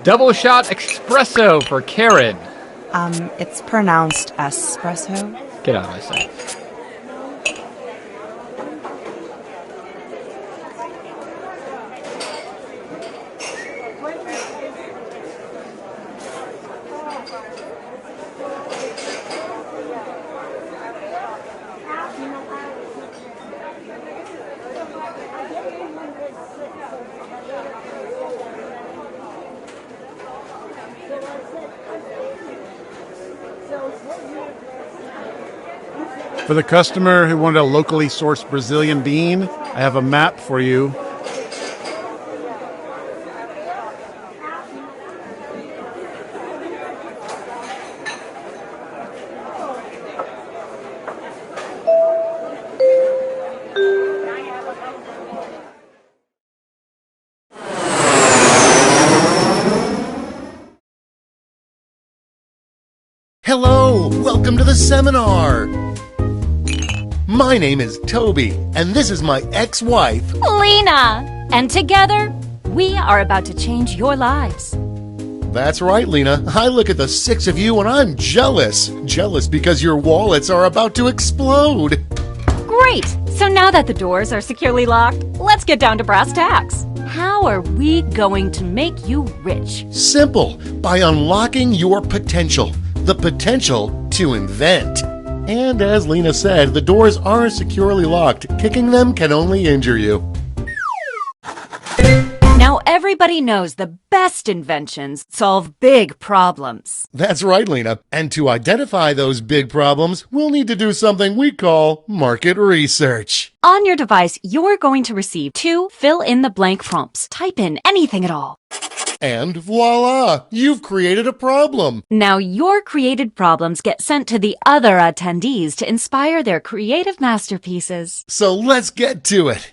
Double shot espresso for Karen. It's pronounced espresso. Get out of my sight. For the customer who wanted a locally sourced Brazilian bean, I have a map for you. Hello, welcome to the seminar. My name is Toby, and this is my ex-wife, Lena. And together, we are about to change your lives. That's right, Lena. I look at the six of you and I'm jealous. Jealous because your wallets are about to explode. Great! So now that the doors are securely locked, let's get down to brass tacks. How are we going to make you rich? Simple, by unlocking your potential. The potential to invent. And as Lena said, the doors are securely locked. Kicking them can only injure you. Now everybody knows the best inventions solve big problems. That's right, Lena. And to identify those big problems, we'll need to do something we call market research. On your device, you're going to receive 2 fill-in-the-blank prompts. Type in anything at all. And voila! You've created a problem. Now your created problems get sent to the other attendees to inspire their creative masterpieces. So let's get to it.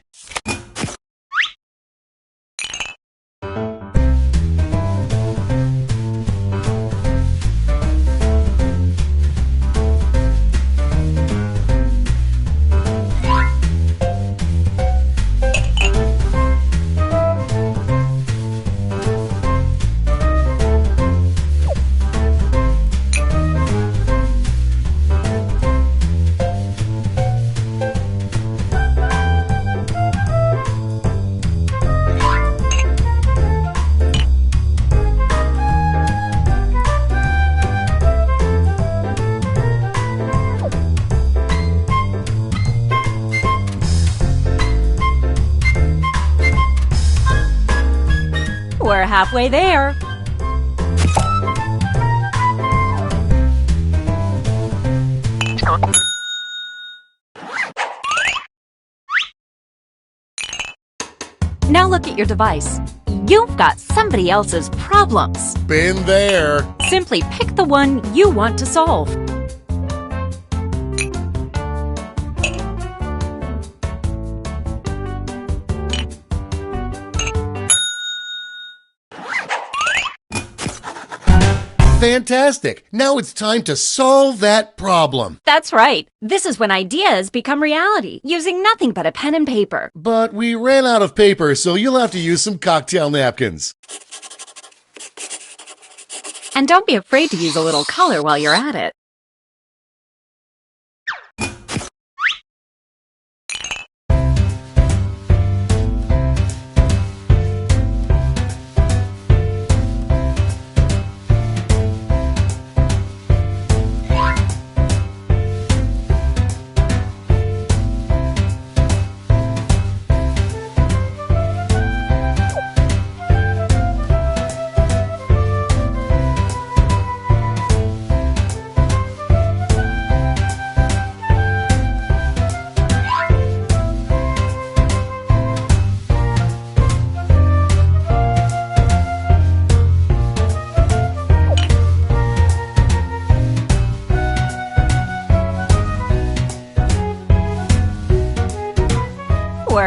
We're halfway there. Now look at your device. You've got somebody else's problems. Been there. Simply pick the one you want to solve. Fantastic. Now it's time to solve that problem. That's right. This is when ideas become reality, using nothing but a pen and paper. But we ran out of paper, so you'll have to use some cocktail napkins. And don't be afraid to use a little color while you're at it.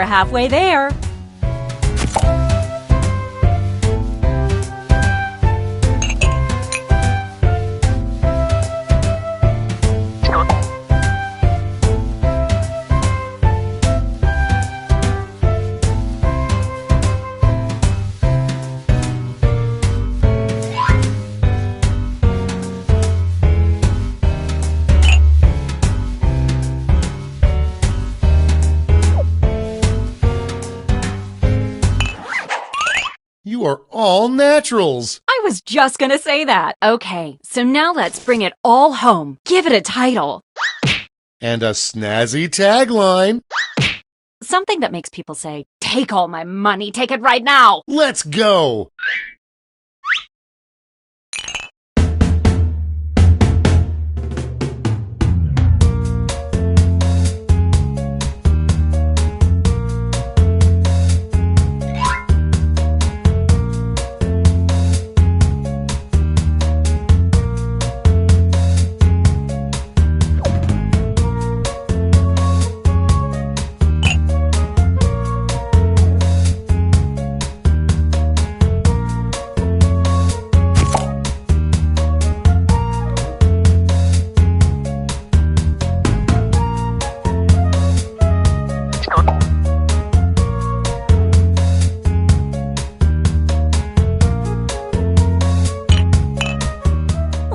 We're halfway there. You are all naturals. I was just gonna say that. Okay, so now let's bring it all home. Give it a title. And a snazzy tagline. Something that makes people say, "Take all my money, take it right now." Let's go.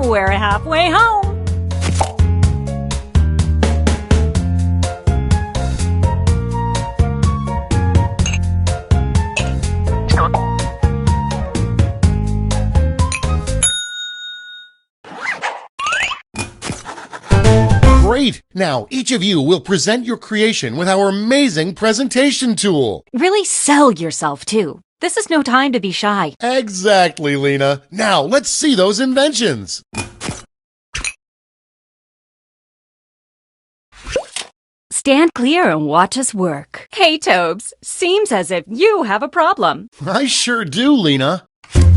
We're halfway home. Great! Now, each of you will present your creation with our amazing presentation tool. Really sell yourself, too. This is no time to be shy. Exactly, Lena. Now, let's see those inventions. Stand clear and watch us work. Hey, Tobes, seems as if you have a problem. I sure do, Lena.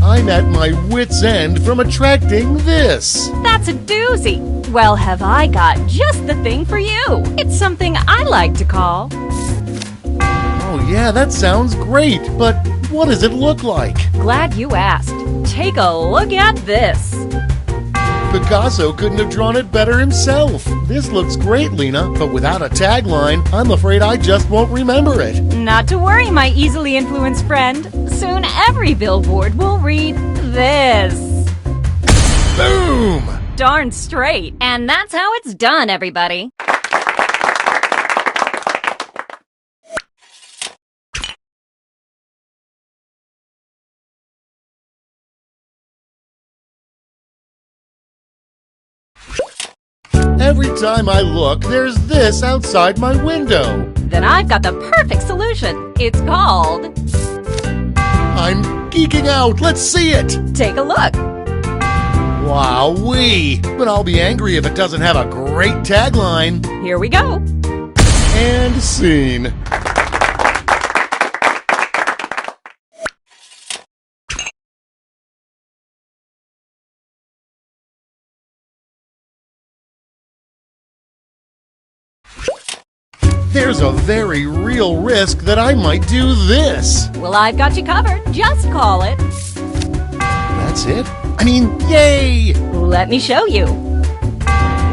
I'm at my wit's end from attracting this. That's a doozy. Well, have I got just the thing for you. It's something I like to call... Oh yeah, that sounds great, but what does it look like? Glad you asked. Take a look at this. Picasso couldn't have drawn it better himself. This looks great, Lena, but without a tagline, I'm afraid I just won't remember it. Not to worry, my easily influenced friend. Soon every billboard will read this. Boom! Darn straight. And that's how it's done, everybody. Every time I look, there's this outside my window. Then I've got the perfect solution. It's called... I'm geeking out. Let's see it. Take a look. Wowee. But I'll be angry if it doesn't have a great tagline. Here we go. And scene. There's a very real risk that I might do this. Well, I've got you covered. Just call it. That's it? I mean, yay! Let me show you.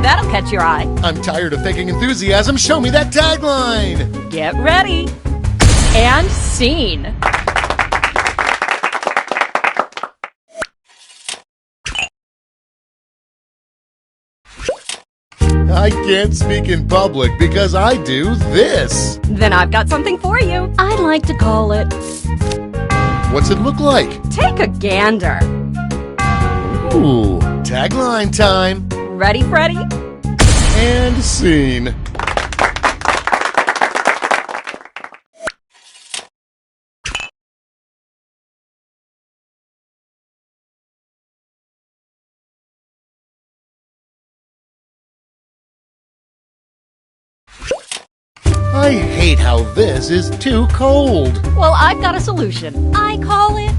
That'll catch your eye. I'm tired of faking enthusiasm. Show me that tagline. Get ready. And scene. I can't speak in public because I do this. Then I've got something for you. I'd like to call it... What's it look like? Take a gander. Ooh, tagline time. Ready, Freddy? And scene. I hate how this is too cold. Well, I've got a solution. I call it...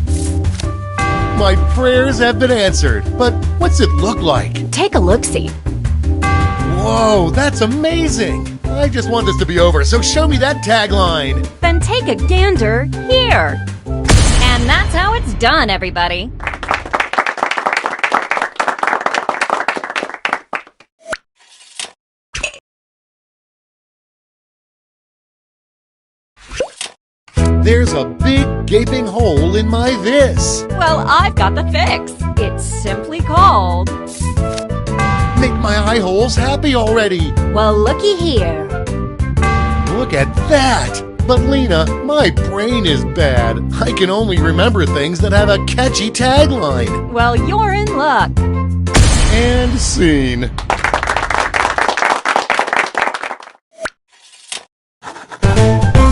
My prayers have been answered, but what's it look like? Take a look-see. Whoa, that's amazing. I just want this to be over, so show me that tagline. Then take a gander here. And that's how it's done, everybody. There's a big gaping hole in my this. Well, I've got the fix. It's simply called... Make my eye holes happy already. Well, looky here. Look at that. But Lena, my brain is bad. I can only remember things that have a catchy tagline. Well, you're in luck. And scene.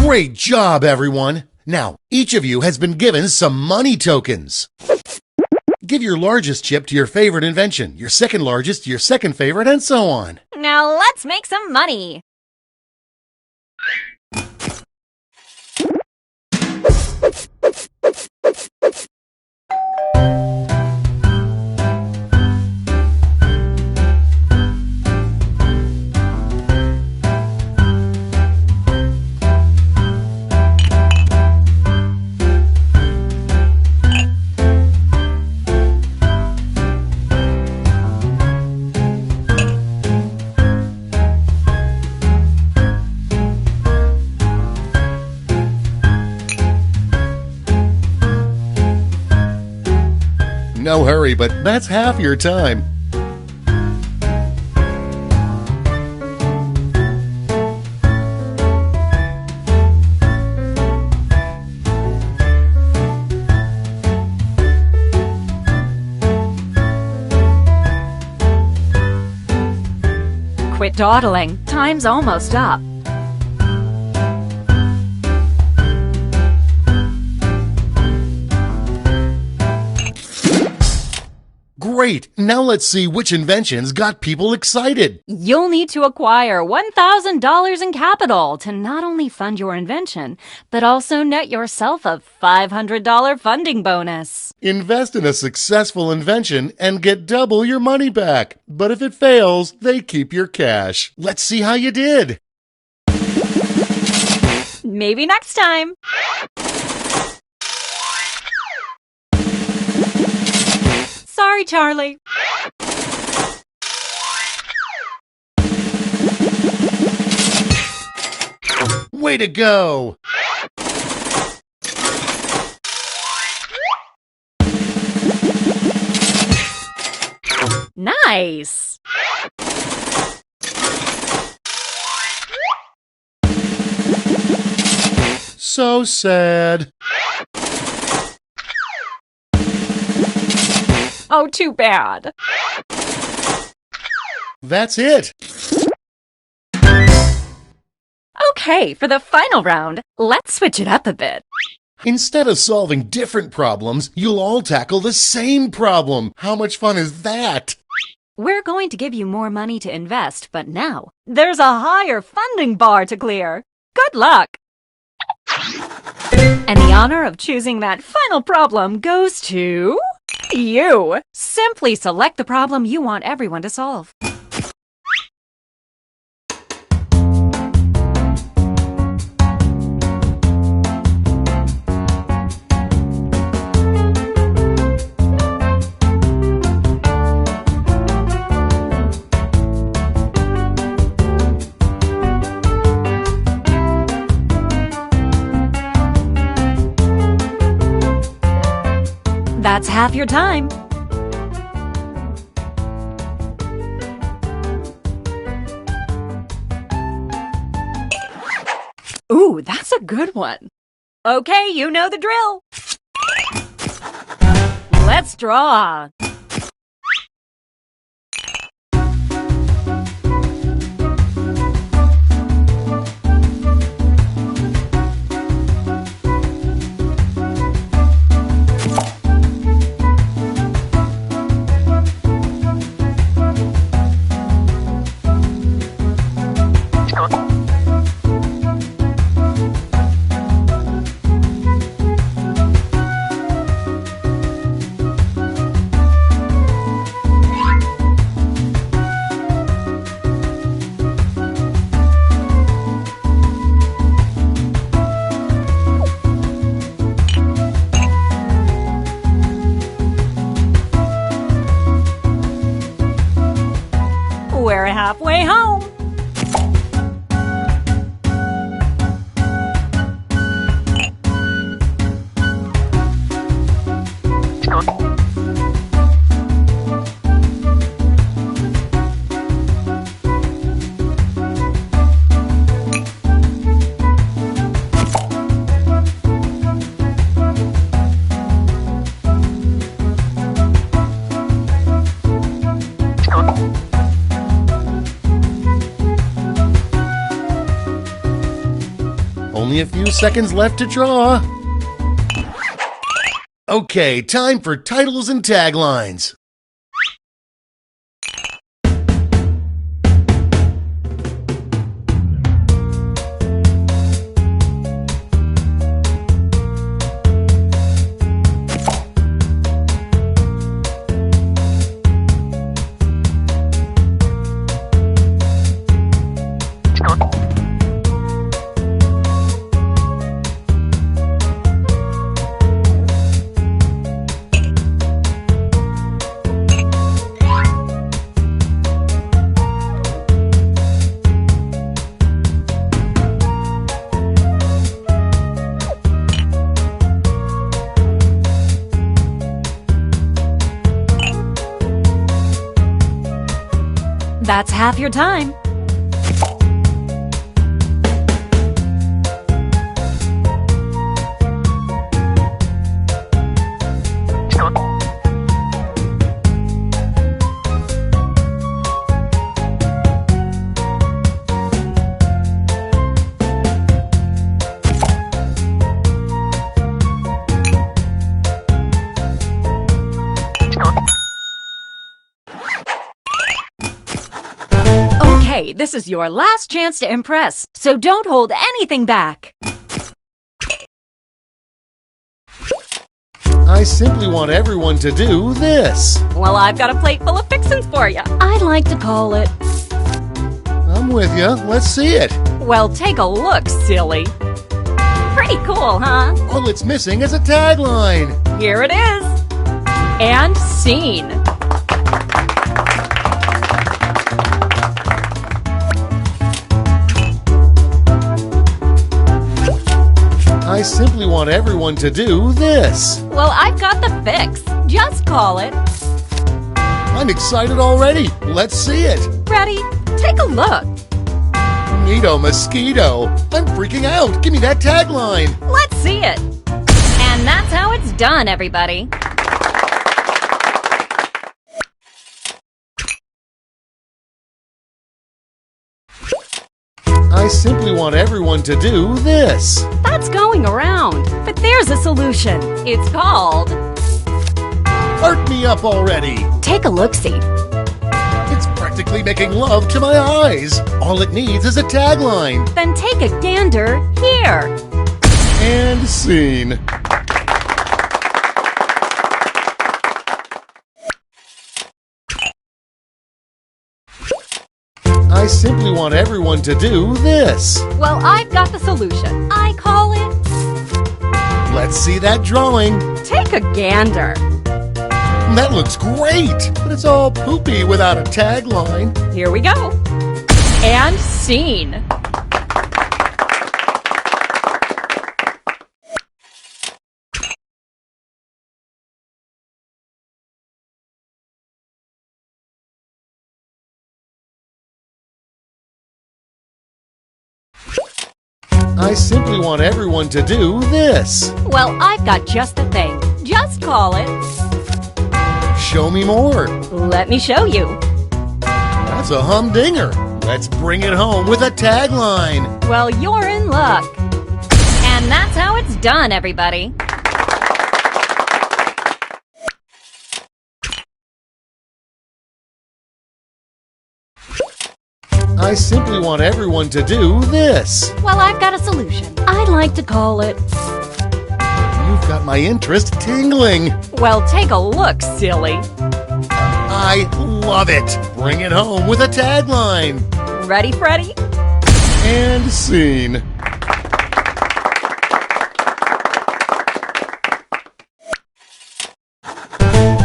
Great job, everyone. Now, each of you has been given some money tokens. Give your largest chip to your favorite invention, your second largest to your second favorite, and so on. Now let's make some money. No hurry, but that's half your time. Quit dawdling. Time's almost up. Great! Now let's see which inventions got people excited. You'll need to acquire $1,000 in capital to not only fund your invention, but also net yourself a $500 funding bonus. Invest in a successful invention and get double your money back. But if it fails, they keep your cash. Let's see how you did. Maybe next time. Sorry, Charlie. Way to go! Nice. So sad. Oh, too bad. That's it. Okay, for the final round, let's switch it up a bit. Instead of solving different problems, you'll all tackle the same problem. How much fun is that? We're going to give you more money to invest, but now there's a higher funding bar to clear. Good luck! And the honor of choosing that final problem goes to... you. Simply select the problem you want everyone to solve. That's half your time. Ooh, that's a good one. Okay, you know the drill. Let's draw. Only a few seconds left to draw. Okay, time for titles and taglines. That's half your time. Okay, this is your last chance to impress, so don't hold anything back. I simply want everyone to do this. Well, I've got a plate full of fixins for you. I'd like to call it... I'm with you. Let's see it. Well, take a look, silly. Pretty cool, huh? All it's missing is a tagline. Here it is. And scene. I simply want everyone to do this. Well, I've got the fix. Just call it. I'm excited already. Let's see it. Ready? Take a look. Neato mosquito. I'm freaking out. Give me that tagline. Let's see it. And that's how it's done, everybody. I simply want everyone to do this. That's going around. But there's a solution. It's called... Art me up already. Take a look-see. It's practically making love to my eyes. All it needs is a tagline. Then take a gander here. And scene. I simply want everyone to do this. Well, I've got the solution. I call it... Let's see that drawing. Take a gander. That looks great, but it's all poopy without a tagline. Here we go. And scene. I simply want everyone to do this. Well, I've got just the thing. Just call it... Show me more. Let me show you. That's a humdinger. Let's bring it home with a tagline. Well, you're in luck. And that's how it's done, everybody. I simply want everyone to do this. Well, I've got a solution. I'd like to call it... You've got my interest tingling. Well, take a look, silly. I love it. Bring it home with a tagline. Ready, Freddy? And scene.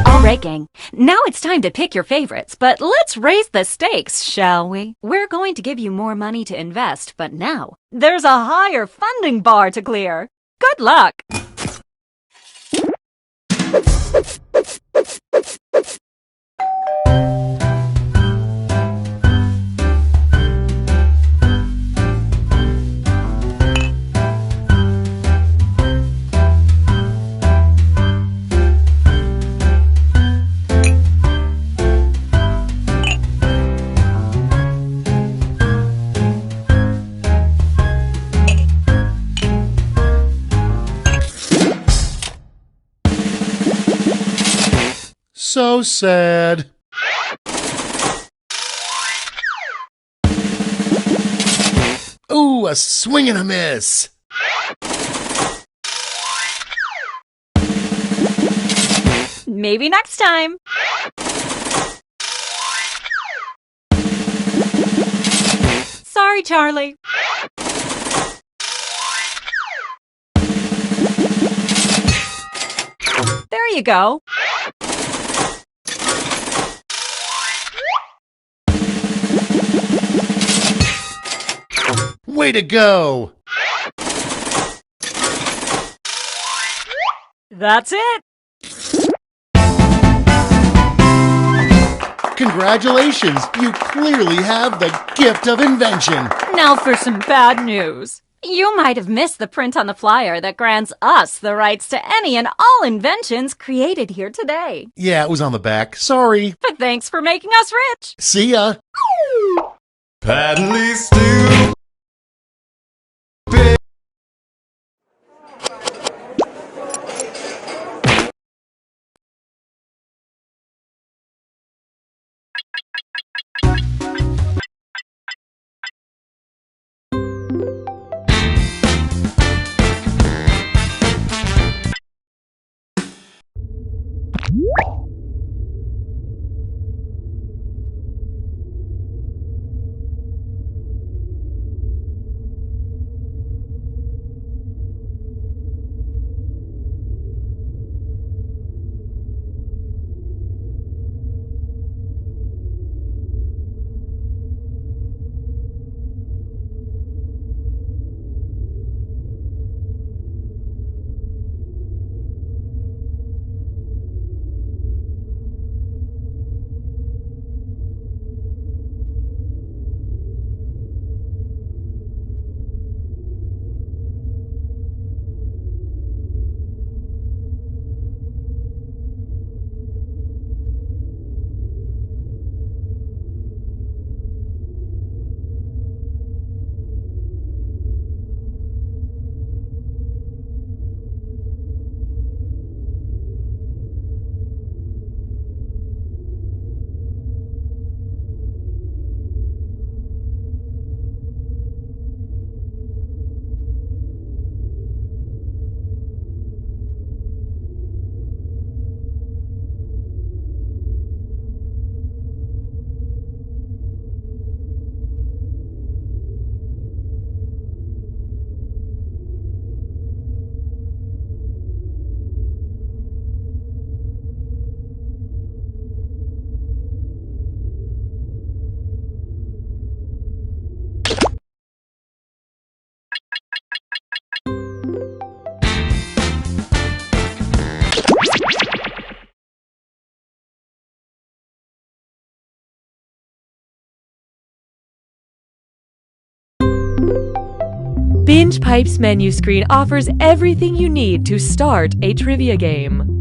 All right, gang. Now it's time to pick your favorites, but let's raise the stakes, shall we? We're going to give you more money to invest, but now there's a higher funding bar to clear. Good luck! So sad. Ooh, a swing and a miss. Maybe next time. Sorry, Charlie. There you go. Way to go. That's it. Congratulations, you clearly have the gift of invention. Now for some bad news. You might have missed the print on the flyer that grants us the rights to any and all inventions created here today. Yeah, it was on the back. Sorry. But thanks for making us rich. See ya. Patently stupid. Binge Pipe's menu screen offers everything you need to start a trivia game.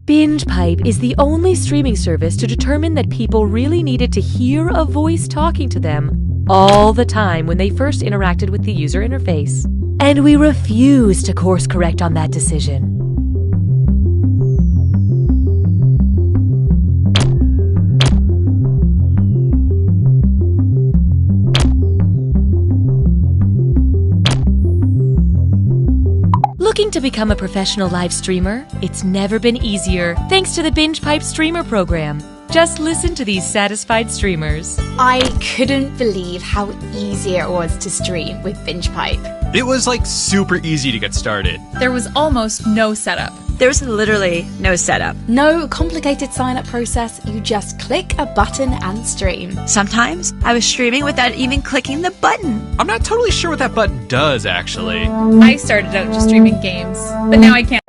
Binge Pipe is the only streaming service to determine that people really needed to hear a voice talking to them all the time when they first interacted with the user interface. And we refuse to course correct on that decision. Looking to become a professional live streamer? It's never been easier thanks to the Binge Pipe Streamer program. Just listen to these satisfied streamers. I couldn't believe how easy it was to stream with Binge Pipe. It was like super easy to get started. There was almost no setup. There's literally no setup. No complicated sign-up process, you just click a button and stream. Sometimes I was streaming without even clicking the button. I'm not totally sure what that button does, actually. I started out just streaming games, but now I can't.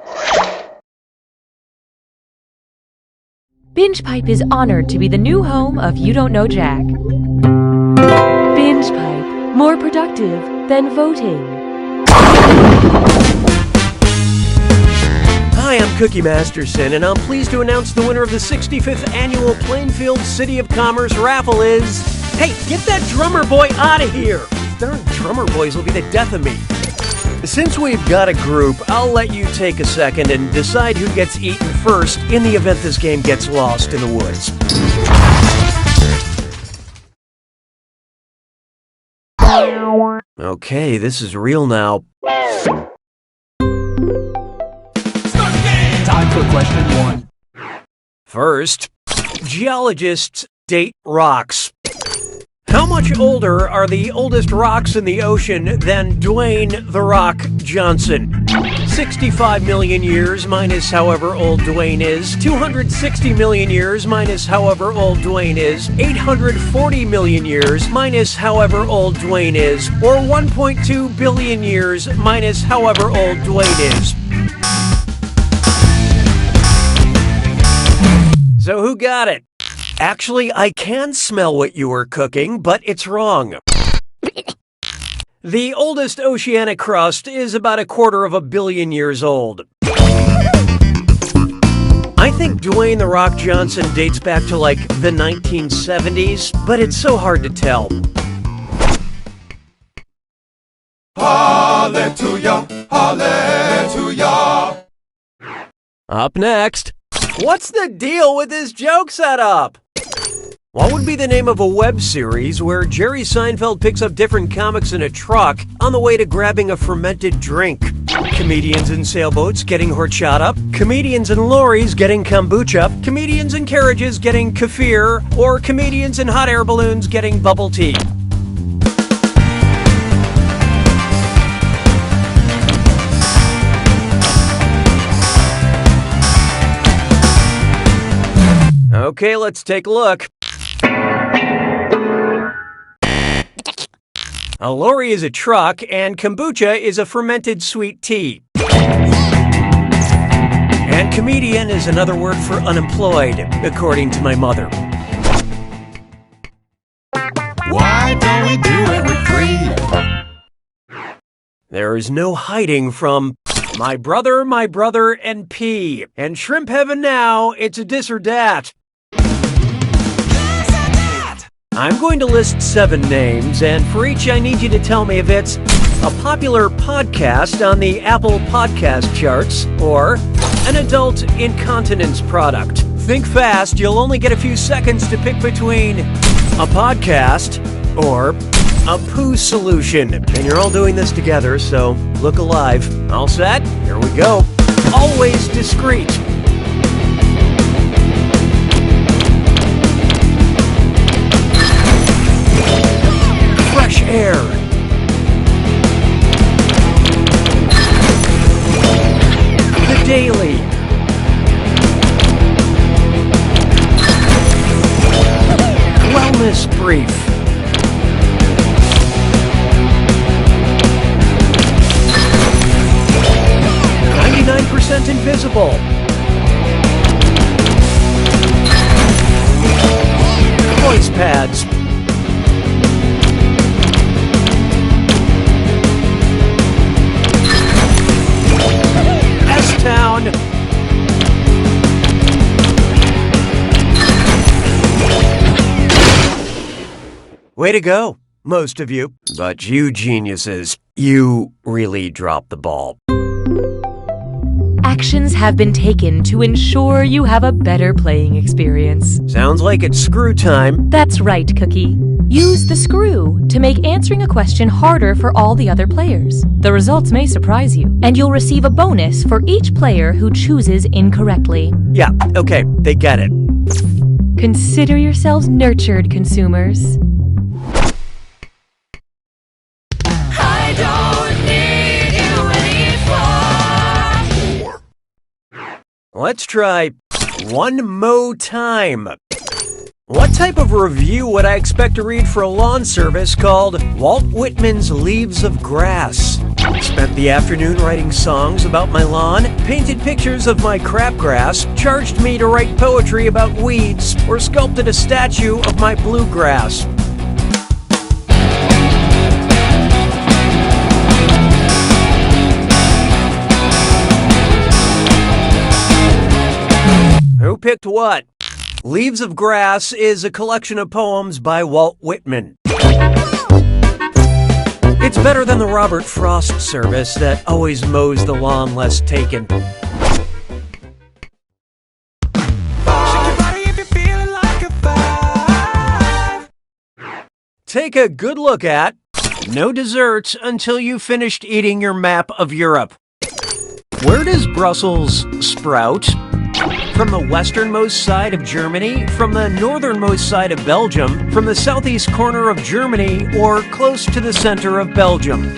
Binge Pipe is honored to be the new home of You Don't Know Jack. Binge Pipe, more productive than voting. Hi, I'm Cookie Masterson, and I'm pleased to announce the winner of the 65th Annual Plainfield City of Commerce raffle is... Hey, get that drummer boy out of here! Darn drummer boys will be the death of me. Since we've got a group, I'll let you take a second and decide who gets eaten first in the event this game gets lost in the woods. Okay, this is real now. Time for question 1. First, geologists date rocks. How much older are the oldest rocks in the ocean than Dwayne "The Rock" Johnson? 65 million years minus however old Dwayne is, 260 million years minus however old Dwayne is, 840 million years minus however old Dwayne is, or 1.2 billion years minus however old Dwayne is. So who got it? Actually, I can smell what you were cooking, but it's wrong. The oldest oceanic crust is about 250 million years old. I think Dwayne "The Rock" Johnson dates back to like the 1970s, but it's so hard to tell. Hallelujah, hallelujah. Up next, what's the deal with this joke setup? What would be the name of a web series where Jerry Seinfeld picks up different comics in a truck on the way to grabbing a fermented drink? Comedians in sailboats getting horchata, comedians in lorries getting kombucha, comedians in carriages getting kefir, or comedians in hot air balloons getting bubble tea. Okay, let's take a look. A lorry is a truck, and kombucha is a fermented sweet tea. And comedian is another word for unemployed, according to my mother. Why don't we do it with 3? There is no hiding from my brother, and P. And shrimp heaven now, it's a dis or dat. I'm going to list 7 names, and for each I need you to tell me if it's a popular podcast on the Apple Podcast charts or an adult incontinence product. Think fast, you'll only get a few seconds to pick between a podcast or a poo solution. And you're all doing this together, so look alive. All set? Here we go. Always discreet. Fresh air. The Daily. Wellness Brief. Invisible. Voice pads. S-Town. Way to go, most of you. But you geniuses, you really dropped the ball. Actions have been taken to ensure you have a better playing experience. Sounds like it's screw time. That's right, Cookie. Use the screw to make answering a question harder for all the other players. The results may surprise you, and you'll receive a bonus for each player who chooses incorrectly. Yeah, okay, they get it. Consider yourselves nurtured, consumers. I don't need you anymore. Let's try one more time. What type of review would I expect to read for a lawn service called Walt Whitman's Leaves of Grass? Spent the afternoon writing songs about my lawn, painted pictures of my crabgrass, charged me to write poetry about weeds, or sculpted a statue of my bluegrass. Who picked what? Leaves of Grass is a collection of poems by Walt Whitman. It's better than the Robert Frost service that always mows the lawn less taken. Take a good look at no desserts until you've finished eating your map of Europe. Where does Brussels sprout? From the westernmost side of Germany, from the northernmost side of Belgium, from the southeast corner of Germany, or close to the center of Belgium.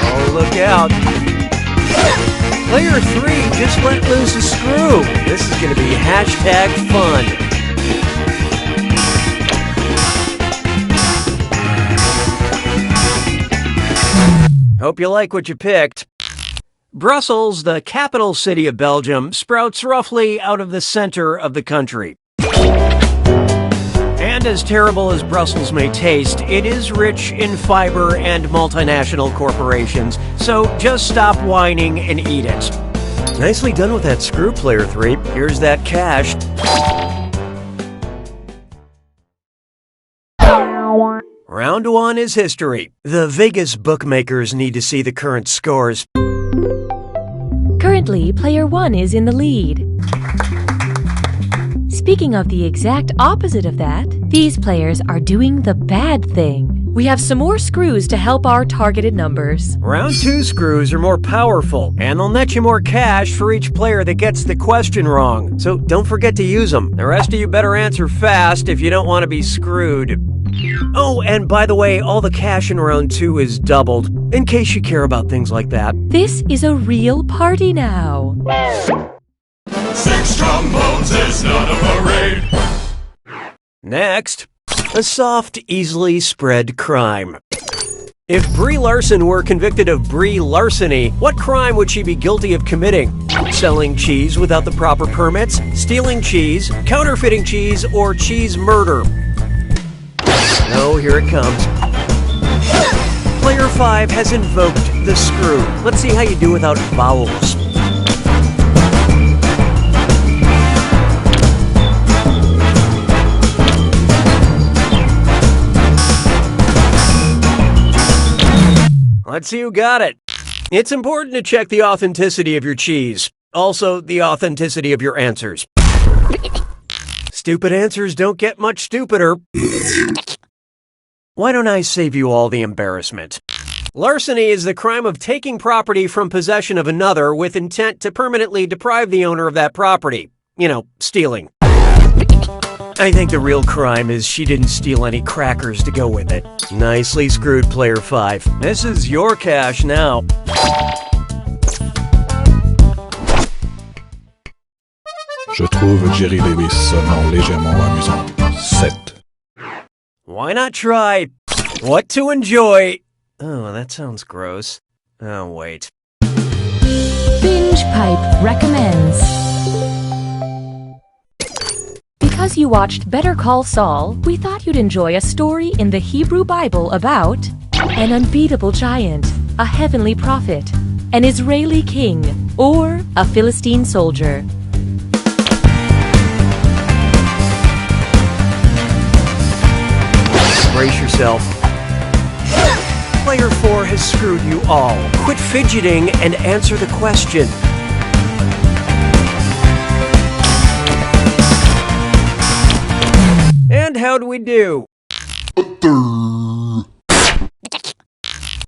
Oh, look out. Player 3 just let loose a screw. This is going to be hashtag fun. Hope you like what you picked. Brussels, the capital city of Belgium, sprouts roughly out of the center of the country. And as terrible as Brussels may taste, it is rich in fiber and multinational corporations, so just stop whining and eat it. Nicely done with that screw, Player 3. Here's that cash. Round 1 is history. The Vegas bookmakers need to see the current scores. Currently, player 1 is in the lead. Speaking of the exact opposite of that, these players are doing the bad thing. We have some more screws to help our targeted numbers. Round 2 screws are more powerful, and they'll net you more cash for each player that gets the question wrong. So don't forget to use them. The rest of you better answer fast if you don't want to be screwed. Oh, and by the way, all the cash in round 2 is doubled, in case you care about things like that. This is a real party now. 6 trombones is not a parade. Next, a soft, easily spread crime. If Brie Larson were convicted of Brie larceny, what crime would she be guilty of committing? Selling cheese without the proper permits, stealing cheese, counterfeiting cheese, or cheese murder? Oh, here it comes. Player 5 has invoked the screw. Let's see how you do without vowels. Let's see who got it. It's important to check the authenticity of your cheese. Also, the authenticity of your answers. Stupid answers don't get much stupider. Why don't I save you all the embarrassment? Larceny is the crime of taking property from possession of another with intent to permanently deprive the owner of that property. You know, stealing. I think the real crime is she didn't steal any crackers to go with it. Nicely screwed, Player 5. This is your cash now. Je trouve Jerry Lewis sonnant légèrement amusant. 7. Why not try what to enjoy? Oh, that sounds gross. Oh, wait. Binge Pipe recommends. Because you watched Better Call Saul, we thought you'd enjoy a story in the Hebrew Bible about an unbeatable giant, a heavenly prophet, an Israeli king, or a Philistine soldier. Brace yourself. Player 4 has screwed you all. Quit fidgeting and answer the question. And how do we do?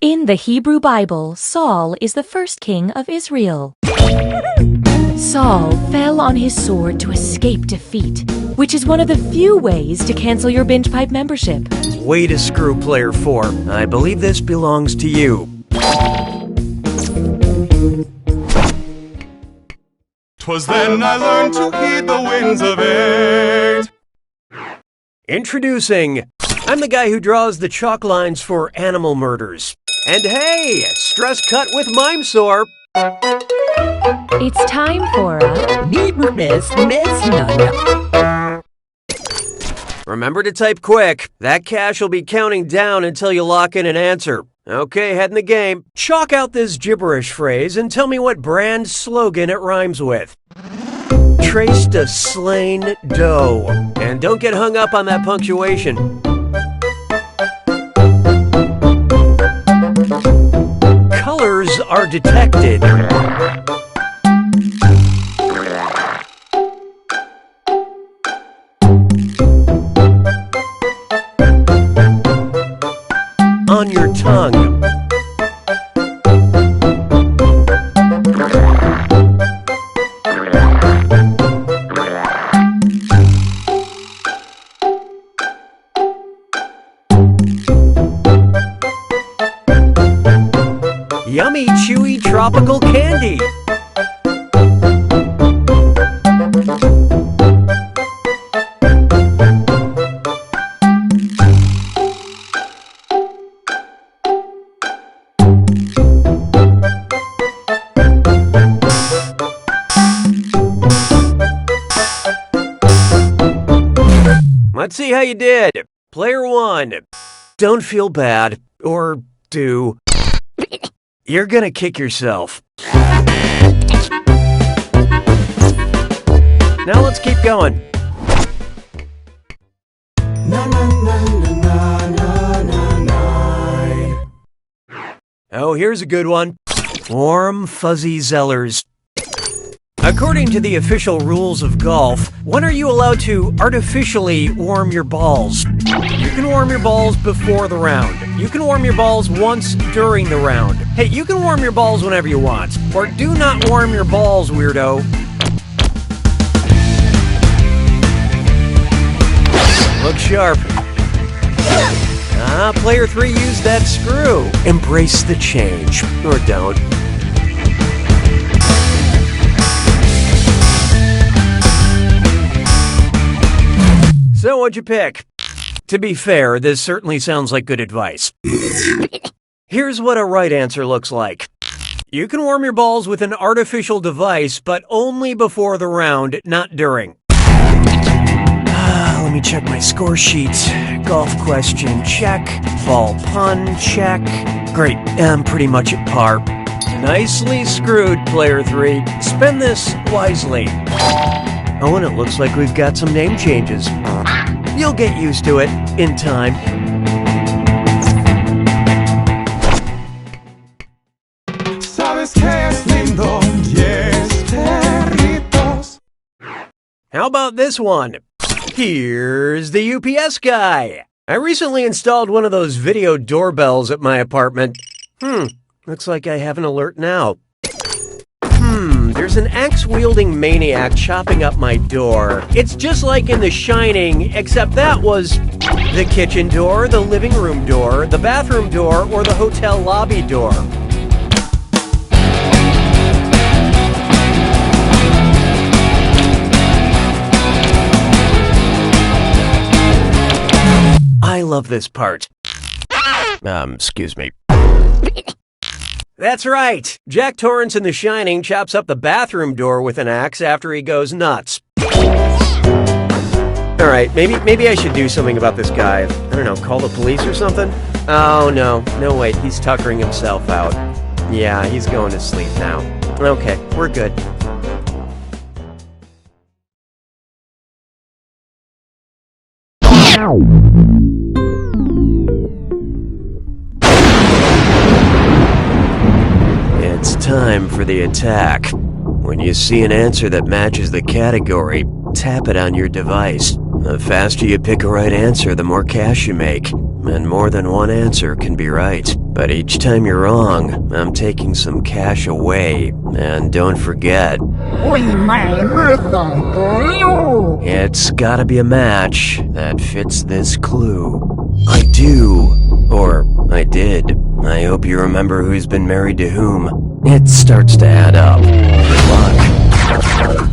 In the Hebrew Bible, Saul is the first king of Israel. Saul fell on his sword to escape defeat, which is one of the few ways to cancel your Binge Pipe membership. Way to screw player 4. I believe this belongs to you. 'Twas then I learned to heed the winds of eight. Introducing, I'm the guy who draws the chalk lines for animal murders. And hey, stress cut with mime sore. It's time for a Miss None. Remember to type quick. That cash will be counting down until you lock in an answer. Okay, head in the game. Chalk out this gibberish phrase and tell me what brand slogan it rhymes with. Traced a slain doe. And don't get hung up on that punctuation. Colors are detected. On your tongue. Yummy, chewy, tropical candy. Let's see how you did. Player 1. Don't feel bad. Or do. You're gonna kick yourself. Now let's keep going. Oh, here's a good one. Warm, fuzzy Zellers. According to the official rules of golf, when are you allowed to artificially warm your balls? You can warm your balls before the round. You can warm your balls once during the round. Hey, you can warm your balls whenever you want. Or do not warm your balls, weirdo. Look sharp. Player 3 used that screw. Embrace the change. Or don't. So what'd you pick? To be fair, this certainly sounds like good advice. Here's what a right answer looks like. You can warm your balls with an artificial device, but only before the round, not during. Let me check my score sheet. Golf question, check. Ball pun, check. Great, I'm pretty much at par. Nicely screwed, player 3. Spend this wisely. Oh, and it looks like we've got some name changes. You'll get used to it in time. Sabes que es lindo, yes, perritos. How about this one? Here's the UPS guy. I recently installed one of those video doorbells at my apartment. Looks like I have an alert now. There's an axe-wielding maniac chopping up my door. It's just like in The Shining, except that was the kitchen door, the living room door, the bathroom door, or the hotel lobby door. I love this part. Excuse me. That's right. Jack Torrance in The Shining chops up the bathroom door with an axe after he goes nuts. All right, maybe I should do something about this guy. I don't know, call the police or something? Oh, no, wait, he's tuckering himself out. Yeah, he's going to sleep now. Okay, we're good. It's time for the attack. When you see an answer that matches the category, tap it on your device. The faster you pick a right answer, the more cash you make. and more than one answer can be right. But each time you're wrong, I'm taking some cash away. And don't forget, it's gotta be a match that fits this clue. I do. Or I did. I hope you remember who's been married to whom. It starts to add up. Good luck.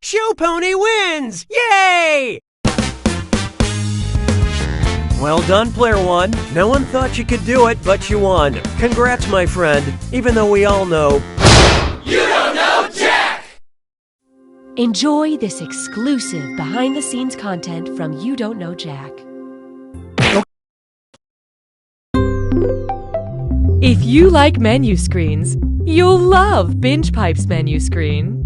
Show Pony wins! Yay! Well done, Player One. No one thought you could do it, but you won. Congrats, my friend, even though we all know... You don't know Jack! Enjoy this exclusive behind-the-scenes content from You Don't Know Jack. If you like menu screens, you'll love Binge Pipe's menu screen.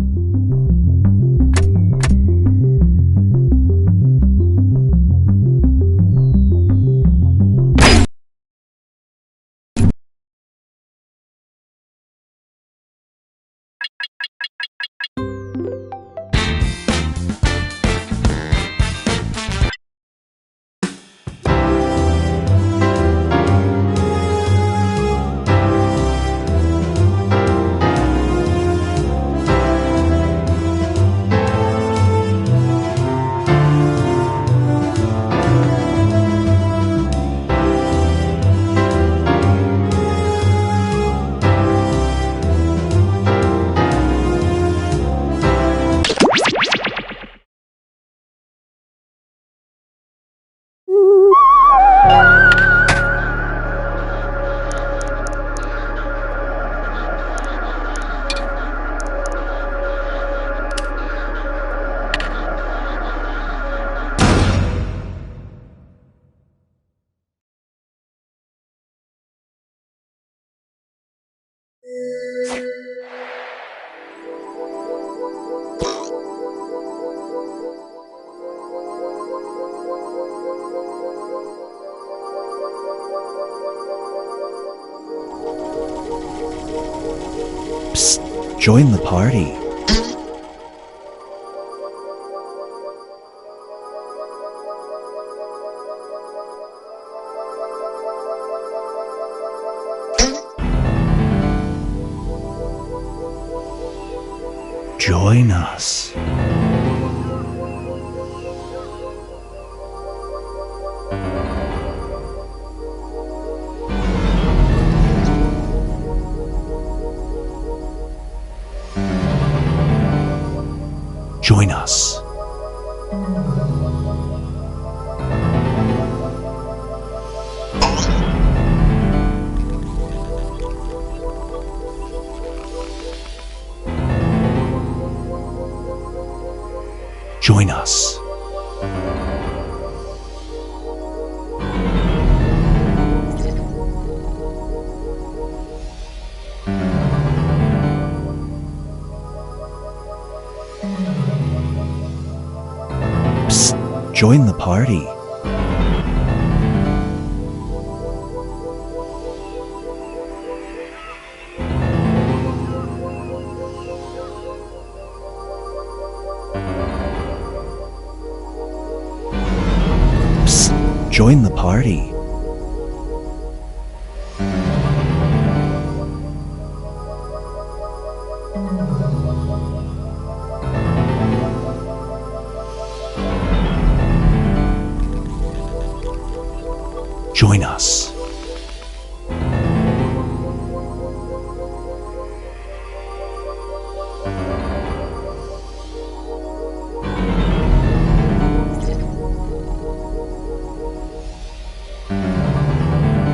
Psst, join the party. Join us. Join us. Psst, join the party. Join the party. Join us.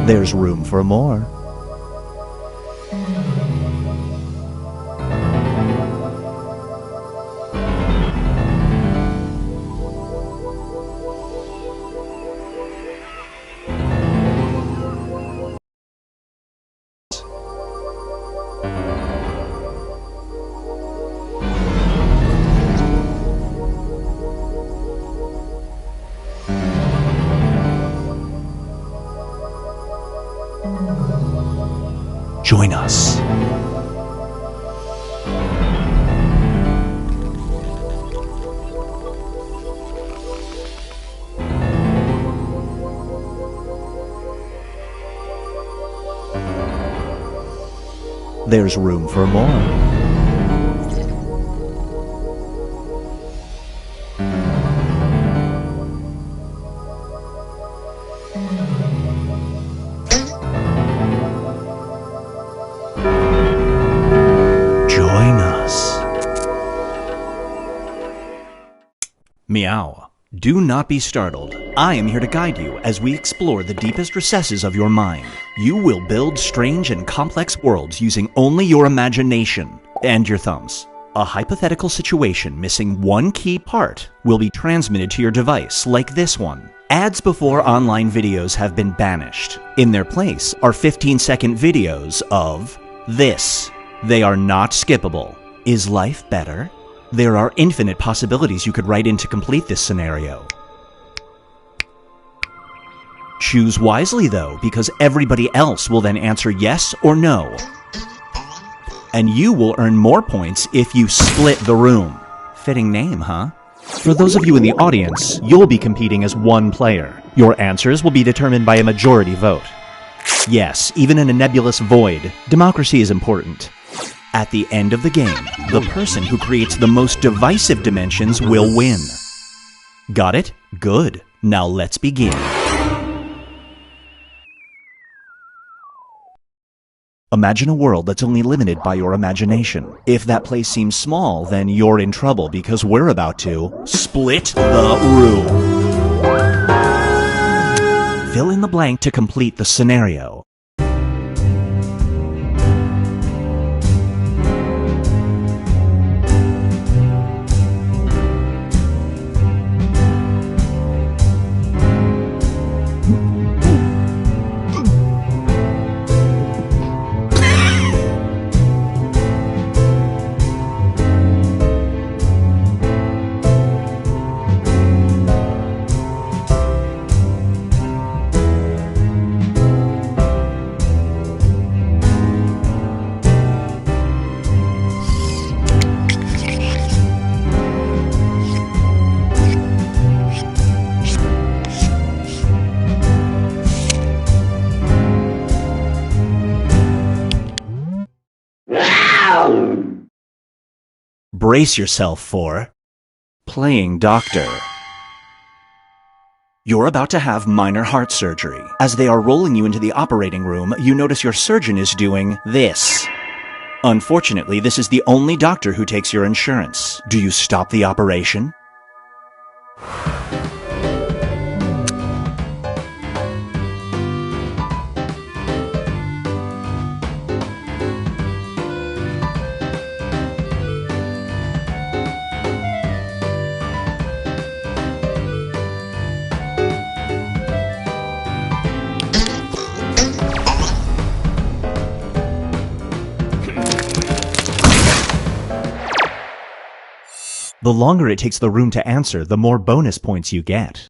There's room for more. Join us. There's room for more. Meow. Do not be startled. I am here to guide you as we explore the deepest recesses of your mind. You will build strange and complex worlds using only your imagination and your thumbs. A hypothetical situation missing one key part will be transmitted to your device, like this one. Ads before online videos have been banished. In their place are 15-second videos of this. They are not skippable. Is life better? There are infinite possibilities you could write in to complete this scenario. Choose wisely though, because everybody else will then answer yes or no. And you will earn more points if you split the room. Fitting name, huh? For those of you in the audience, you'll be competing as one player. Your answers will be determined by a majority vote. Yes, even in a nebulous void, democracy is important. At the end of the game, the person who creates the most divisive dimensions will win. Got it? Good. Now let's begin. Imagine a world that's only limited by your imagination. If that place seems small, then you're in trouble because we're about to split the room. Fill in the blank to complete the scenario. Brace yourself for playing doctor. You're about to have minor heart surgery. As they are rolling you into the operating room, you notice your surgeon is doing this. Unfortunately, this is the only doctor who takes your insurance. Do you stop the operation? The longer it takes the room to answer, the more bonus points you get.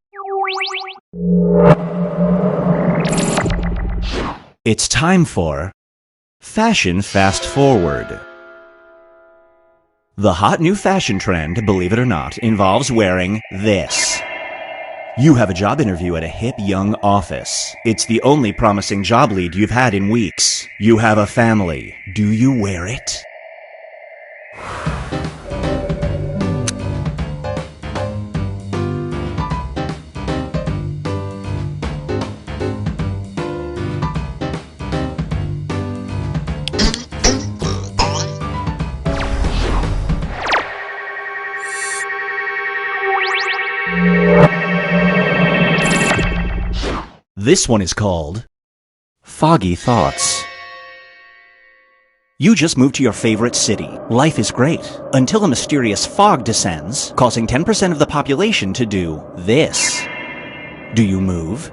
It's time for Fashion Fast Forward. The hot new fashion trend, believe it or not, involves wearing this. You have a job interview at a hip young office. It's the only promising job lead you've had in weeks. You have a family. Do you wear it? This one is called Foggy Thoughts. You just moved to your favorite city. Life is great, until a mysterious fog descends, causing 10% of the population to do this. Do you move?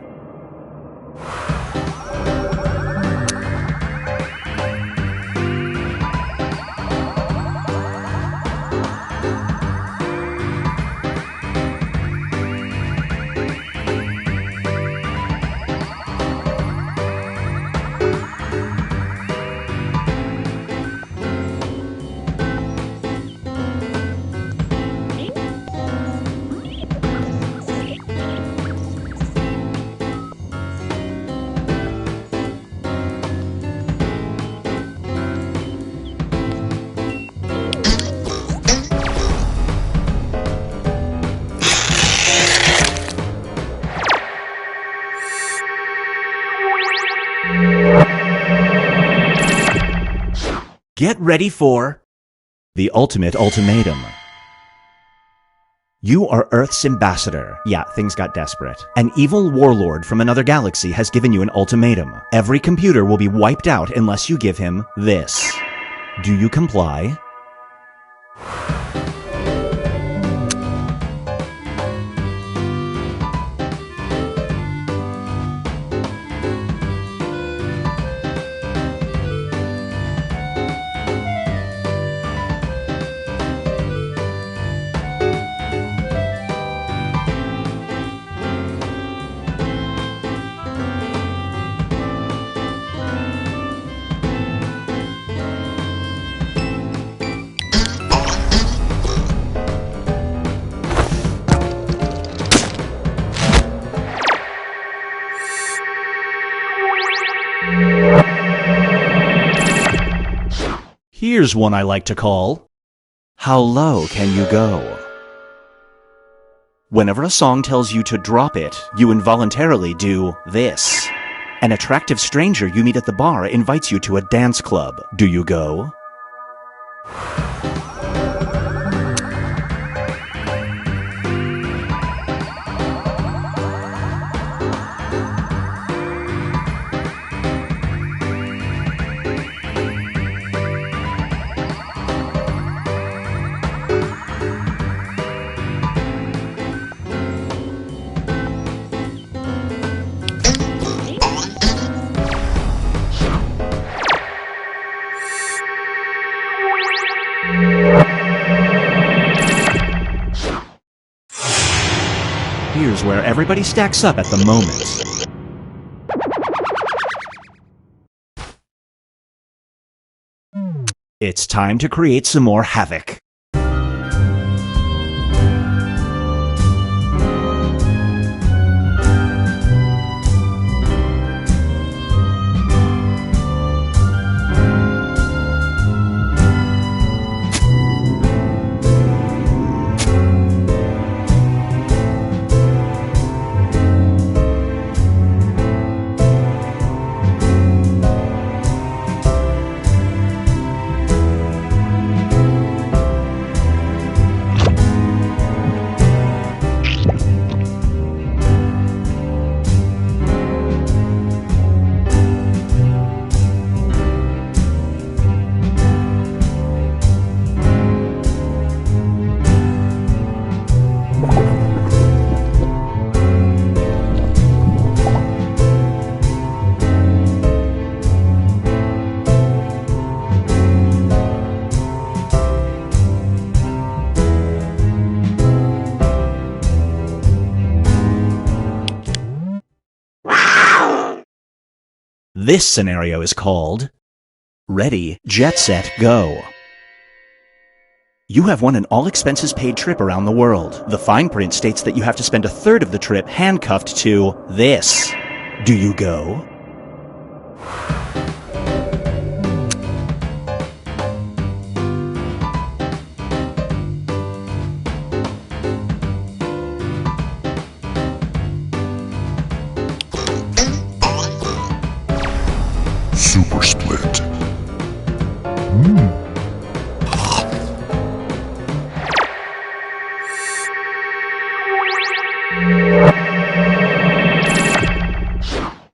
Get ready for the ultimate ultimatum. You are Earth's ambassador. Yeah, things got desperate. An evil warlord from another galaxy has given you an ultimatum. Every computer will be wiped out unless you give him this. Do you comply? Here's one I like to call, How Low Can You Go? Whenever a song tells you to drop it, you involuntarily do this. An attractive stranger you meet at the bar invites you to a dance club. Do you go? Here's where everybody stacks up at the moment. It's time to create some more havoc. This scenario is called Ready, Jet Set, Go. You have won an all-expenses-paid trip around the world. The fine print states that you have to spend a third of the trip handcuffed to this. Do you go? Super Split.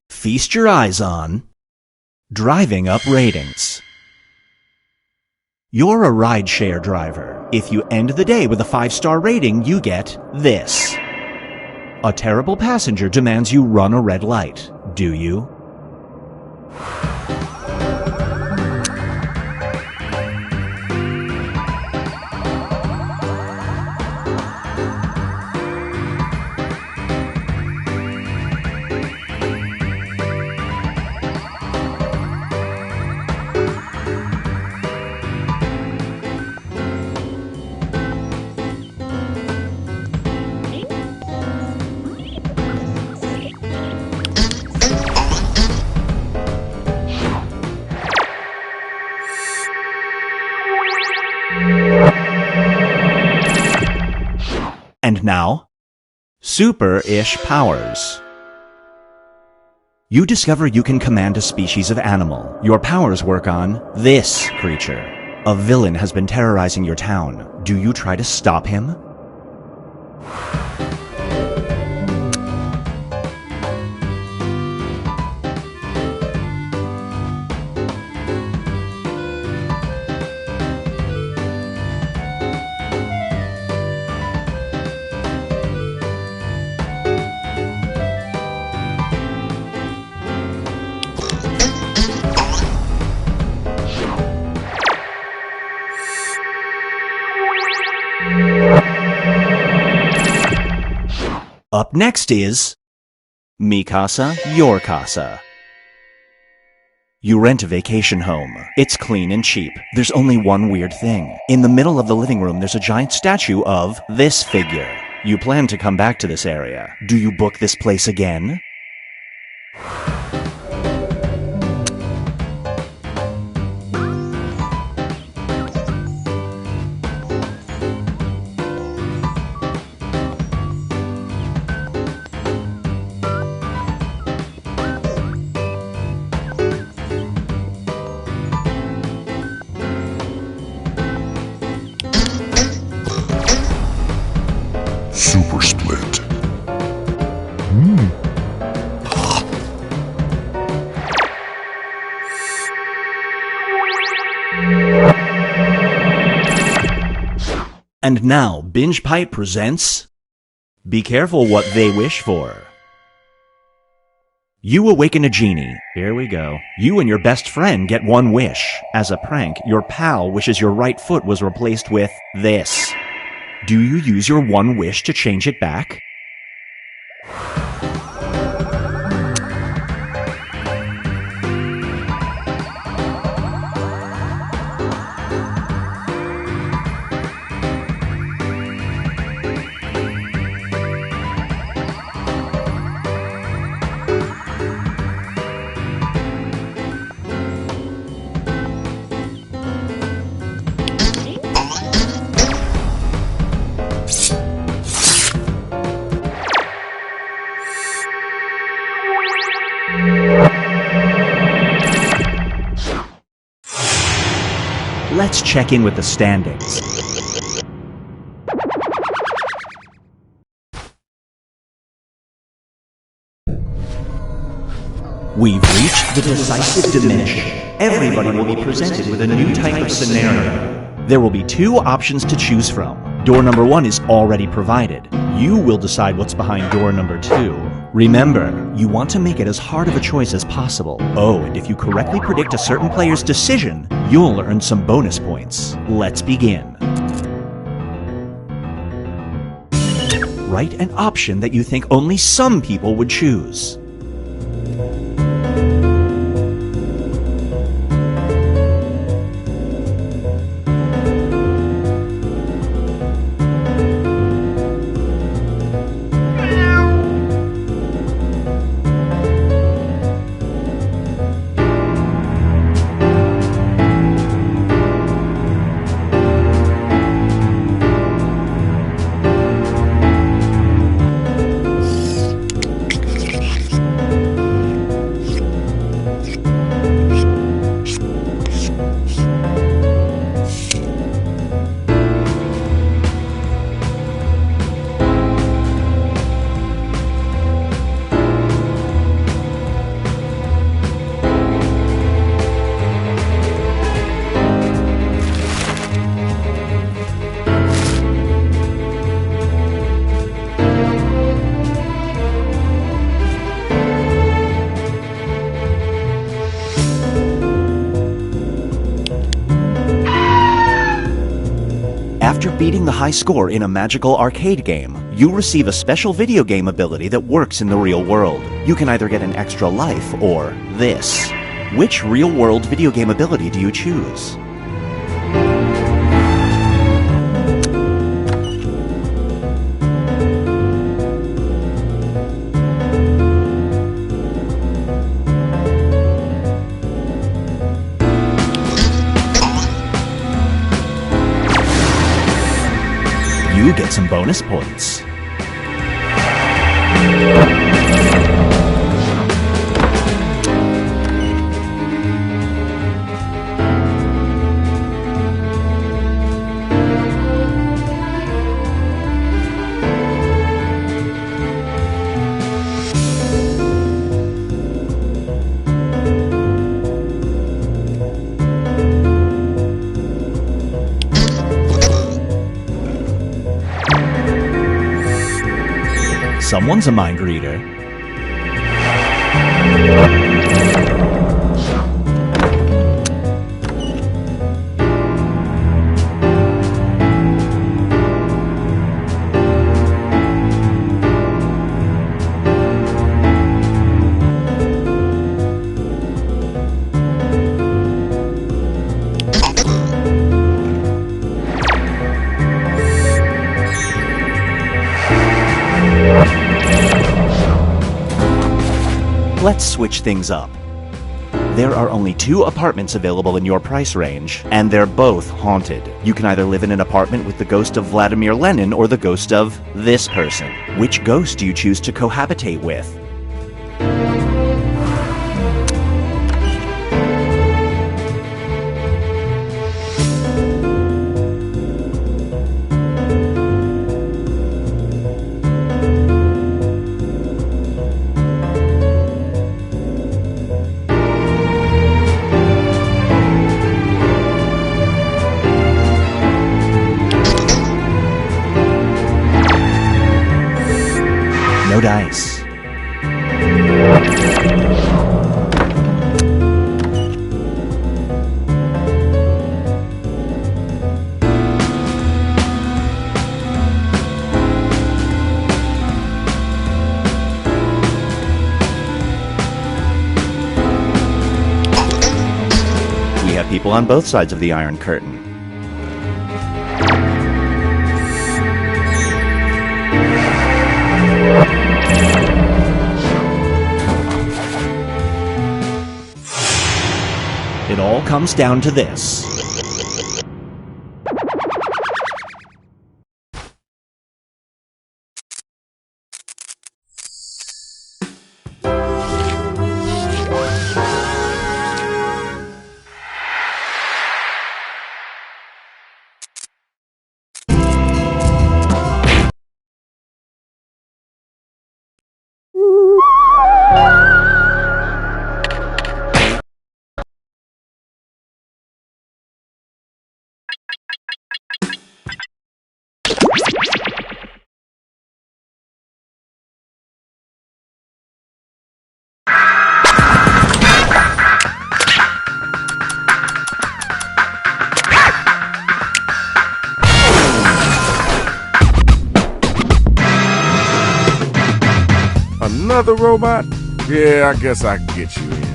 Feast your eyes on driving up ratings. You're a rideshare driver. If you end the day with a 5-star rating, you get this. A terrible passenger demands you run a red light. Do you? And now, super-ish powers. You discover you can command a species of animal. Your powers work on this creature. A villain has been terrorizing your town. Do you try to stop him? Up next is Mi Casa, Your Casa. You rent a vacation home. It's clean and cheap. There's only one weird thing. In the middle of the living room, there's a giant statue of this figure. You plan to come back to this area. Do you book this place again? Super Split. And now, Binge Pipe presents Be Careful What They Wish For. You awaken a genie. Here we go. You and your best friend get one wish. As a prank, your pal wishes your right foot was replaced with this. Do you use your one wish to change it back? Let's check in with the standings. We've reached the decisive dimension. Everybody will be presented with a new type of scenario. There will be two options to choose from. Door number 1 is already provided. You will decide what's behind door number 2. Remember, you want to make it as hard of a choice as possible. Oh, and if you correctly predict a certain player's decision, you'll earn some bonus points. Let's begin. Write an option that you think only some people would choose. beating the high score in a magical arcade game, you receive a special video game ability that works in the real world. You can either get an extra life or this. Which real-world video game ability do you choose? You get some bonus points. Someone's a mind reader. Let's switch things up. There are only 2 apartments available in your price range, and they're both haunted. You can either live in an apartment with the ghost of Vladimir Lenin or the ghost of this person. Which ghost do you choose to cohabitate with? No dice. We have people on both sides of the Iron Curtain. It all comes down to this. Another robot? Yeah, I guess I can get you in.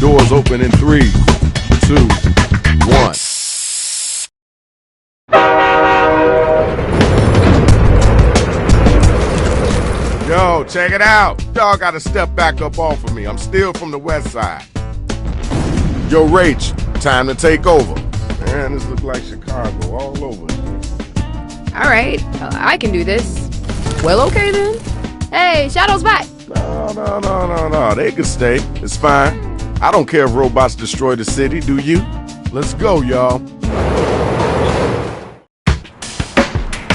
Doors open in 3, 2, 1. Yo, check it out. Y'all gotta step back up off of me. I'm still from the west side. Yo, Rach, time to take over. Man, this looks like Chicago all over. All right, I can do this. Well, okay then. Hey, Shadow's back. No. They can stay. It's fine. I don't care if robots destroy the city, do you? Let's go, y'all.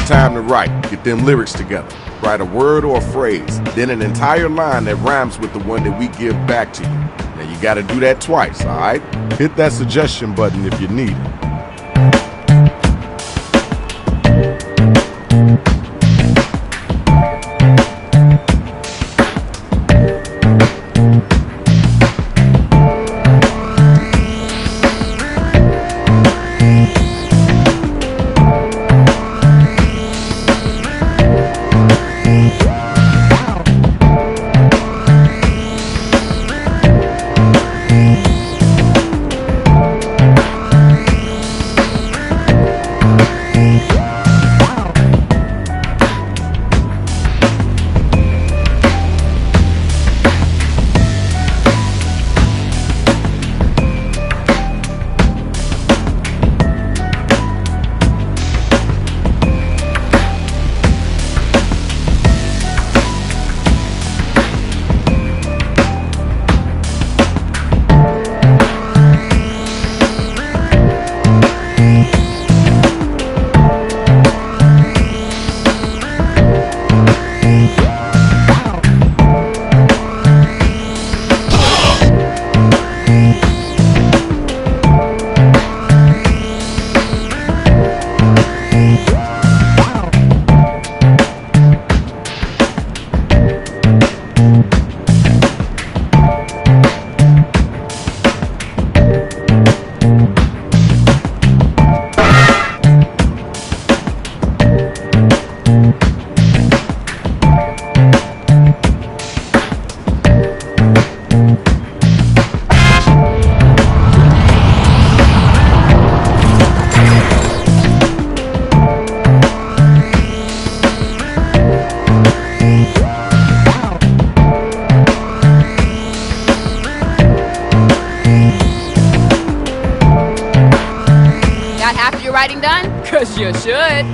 Time to write. Get them lyrics together. Write a word or a phrase, then an entire line that rhymes with the one that we give back to you. Now you gotta do that twice, alright? Hit that suggestion button if you need it. Writing done? 'Cause you should.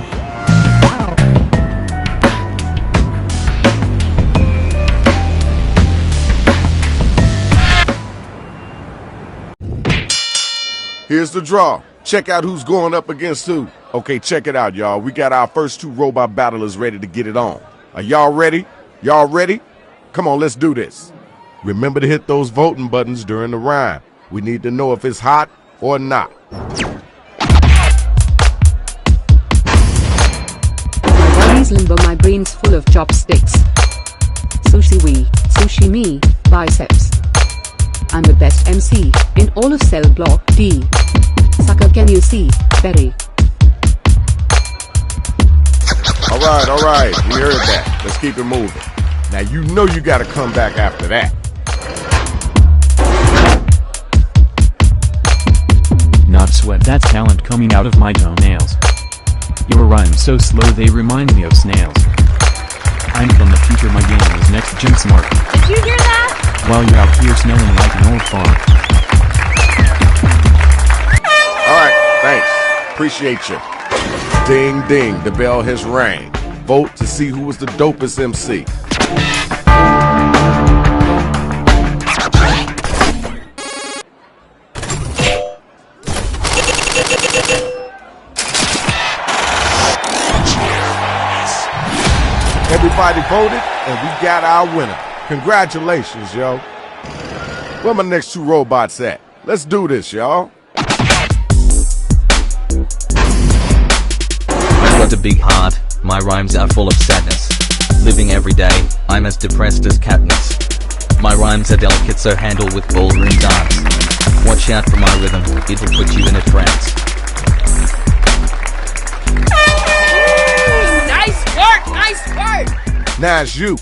Here's the draw. Check out who's going up against who. Okay, check it out, y'all. We got our first 2 robot battlers ready to get it on. Are y'all ready? Y'all ready? Come on, let's do this. Remember to hit those voting buttons during the rhyme. We need to know if it's hot or not. Limbo, my brain's full of chopsticks. Sushi we, sushi me, biceps. I'm the best MC in all of cell block D. Sucker, can you see? Berry. All right, we heard that. Let's keep it moving. Now you know you gotta come back after that. Not sweat, that's talent coming out of my toenails. Your rhymes so slow they remind me of snails. I'm from the future, my game is next gen smart. Did you hear that? While you're out here smelling like an old fart. Alright, thanks. Appreciate you. Ding ding, the bell has rang. Vote to see who was the dopest MC. Everybody voted, and we got our winner. Congratulations, yo. Where my next 2 robots at? Let's do this, y'all. I've got a big heart, my rhymes are full of sadness. Living every day, I'm as depressed as Katniss. My rhymes are delicate, so handle with ballroom dance. Watch out for my rhythm, it'll put you in a trance. Nice work! Now it's you.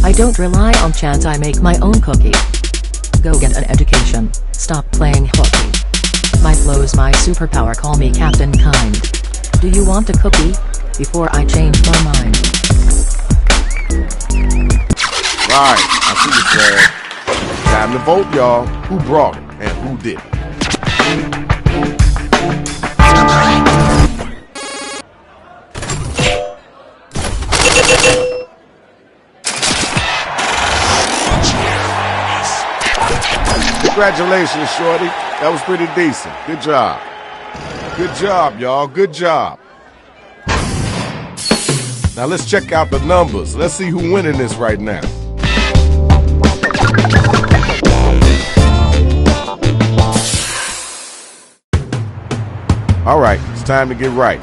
I don't rely on chance, I make my own cookie. Go get an education, stop playing hooky. My flow's my superpower, call me Captain Kind. Do you want a cookie? Before I change my mind. Right, I see you, Flag. Time to vote, y'all. Who brought it and who didn't? Congratulations, Shorty. That was pretty decent. Good job. Good job, y'all. Good job. Now let's check out the numbers. Let's see who's winning this right now. All right, it's time to get right.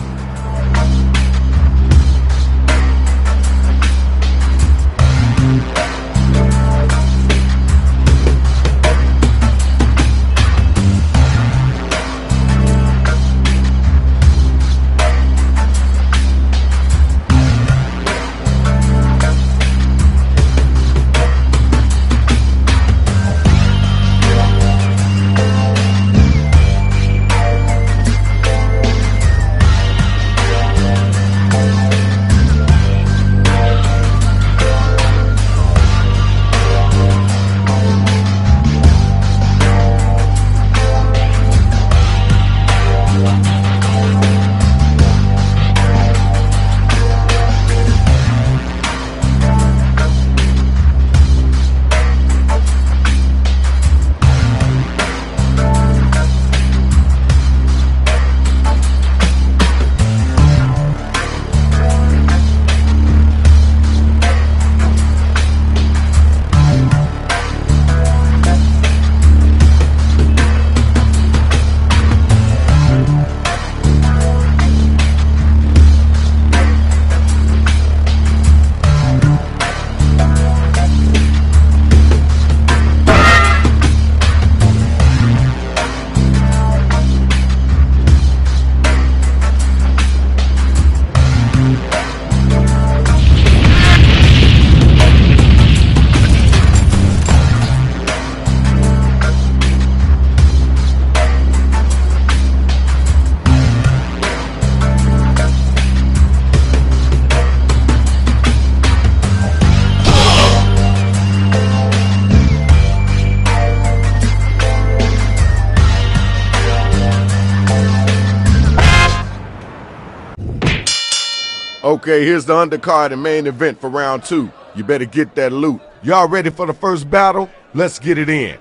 Okay, here's the undercard and main event for round 2. You better get that loot. Y'all ready for the first battle? Let's get it in.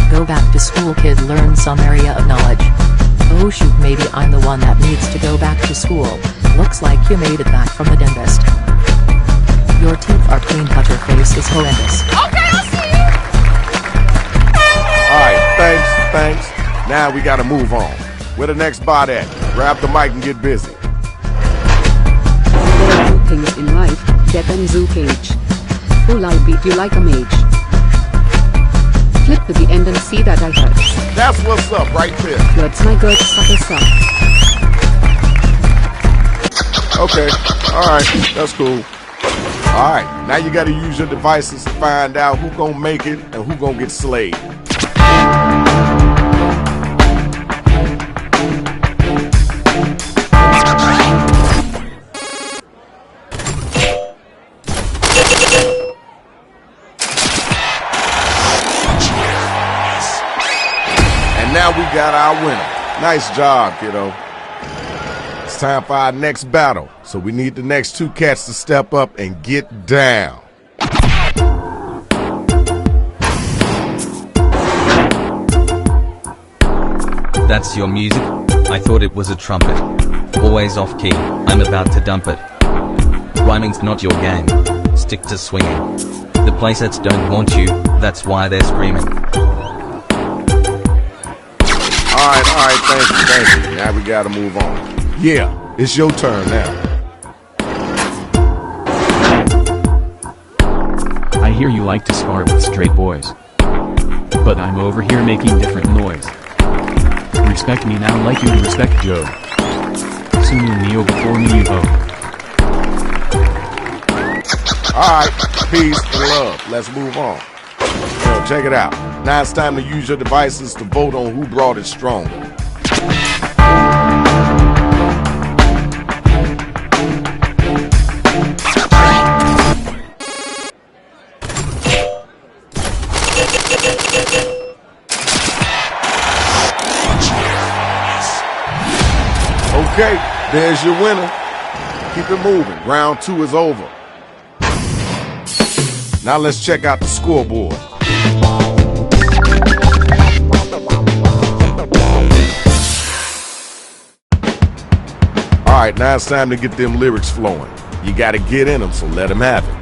Go back to school, kid, learn some area of knowledge. Oh shoot, maybe I'm the one that needs to go back to school. Looks like you made it back from the dentist. Your teeth are clean cut, your face is horrendous. Okay, I'll see you. Alright, thanks. Now we gotta move on. Where the next bot at? Grab the mic and get busy. There are two things in life, death and zoo cage. Fool, I'll beat you like a mage. Flip to the end and see that I hurt. That's what's up right there. That's my good sucker suck. Okay, alright, that's cool. Alright, now you gotta use your devices to find out who gonna make it and who gonna get slayed. And now we got our winner. Nice job, kiddo. It's time for our next battle, so we need the next two cats to step up and get down. That's your music? I thought it was a trumpet. Always off key, I'm about to dump it. Rhyming's not your game, stick to swinging. The playsets don't want you, that's why they're screaming. Alright, thank you. Now we gotta move on. Yeah, it's your turn now. I hear you like to spar with straight boys. But I'm over here making different noise. You're respect me now like you respect Joe. Soon you kneel before me, you ho. Alright, peace and love. Let's move on. Yo, check it out. Now it's time to use your devices to vote on who brought it stronger. Okay, there's your winner. Keep it moving. Round 2 is over. Now let's check out the scoreboard. All right, now it's time to get them lyrics flowing. You gotta get in them, so let them have it.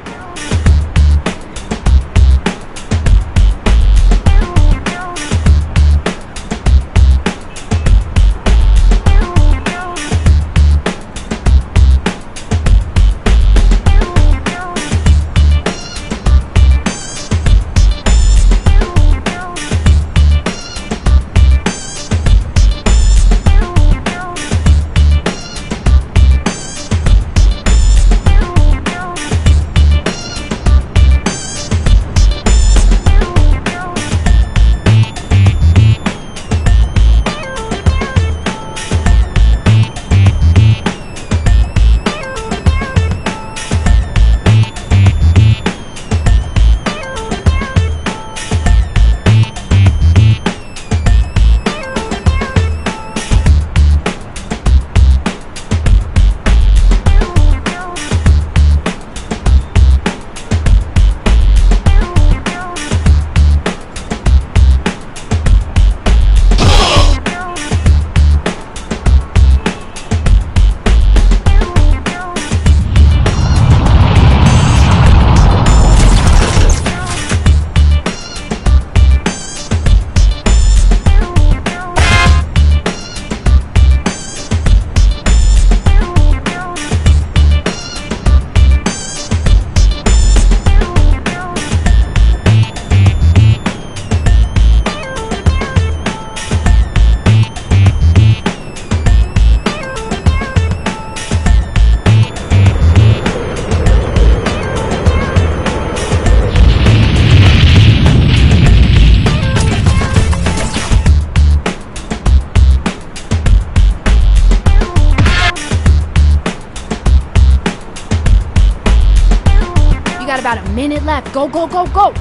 About a minute left. Go, go, go, go!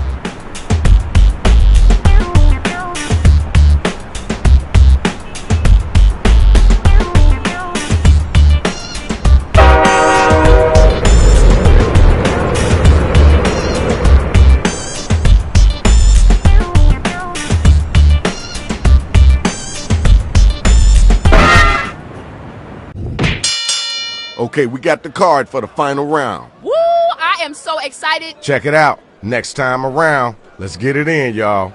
Okay, we got the card for the final round. Woo! I am so excited. Check it out. Next time around, let's get it in, y'all.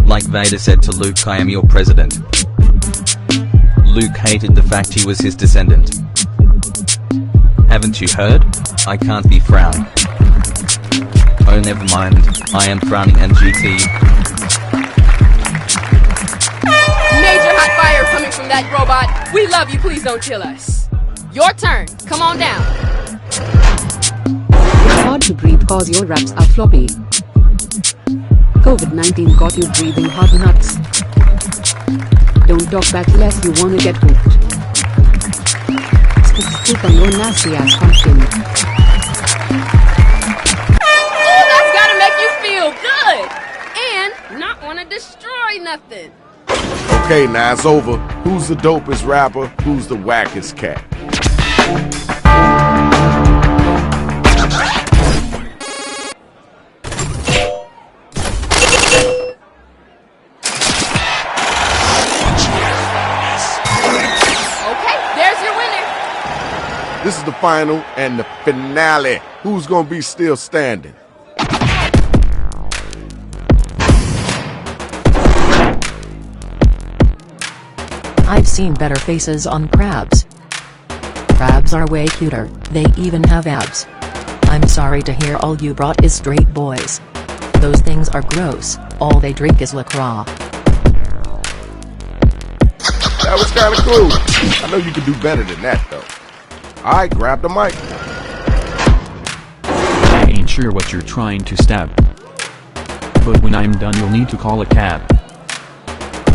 Like Vader said to Luke, I am your president. Luke hated the fact he was his descendant. Haven't you heard? I can't be frowned. Oh, never mind. I am frowning and GT. Major hot fire coming from that robot. We love you, please don't kill us. Your turn. Come on down. It's hard to breathe cause your raps are floppy. COVID-19 got you breathing hard nuts. Don't talk back unless you wanna get hooked. Stick on your nasty ass pumpkin. Oh, that's gotta make you feel good. And not wanna destroy nothing. Okay, now it's over. Who's the dopest rapper? Who's the wackest cat? Okay, there's your winner. This is the final and the finale. Who's gonna be still standing? I've seen better faces on crabs. Crabs are way cuter, they even have abs. I'm sorry to hear all you brought is straight boys. Those things are gross. All they drink is LaCroix. That was kind of cool. I know you can do better than that, though. All right, grab the mic. I ain't sure what you're trying to stab. But when I'm done you'll need to call a cab.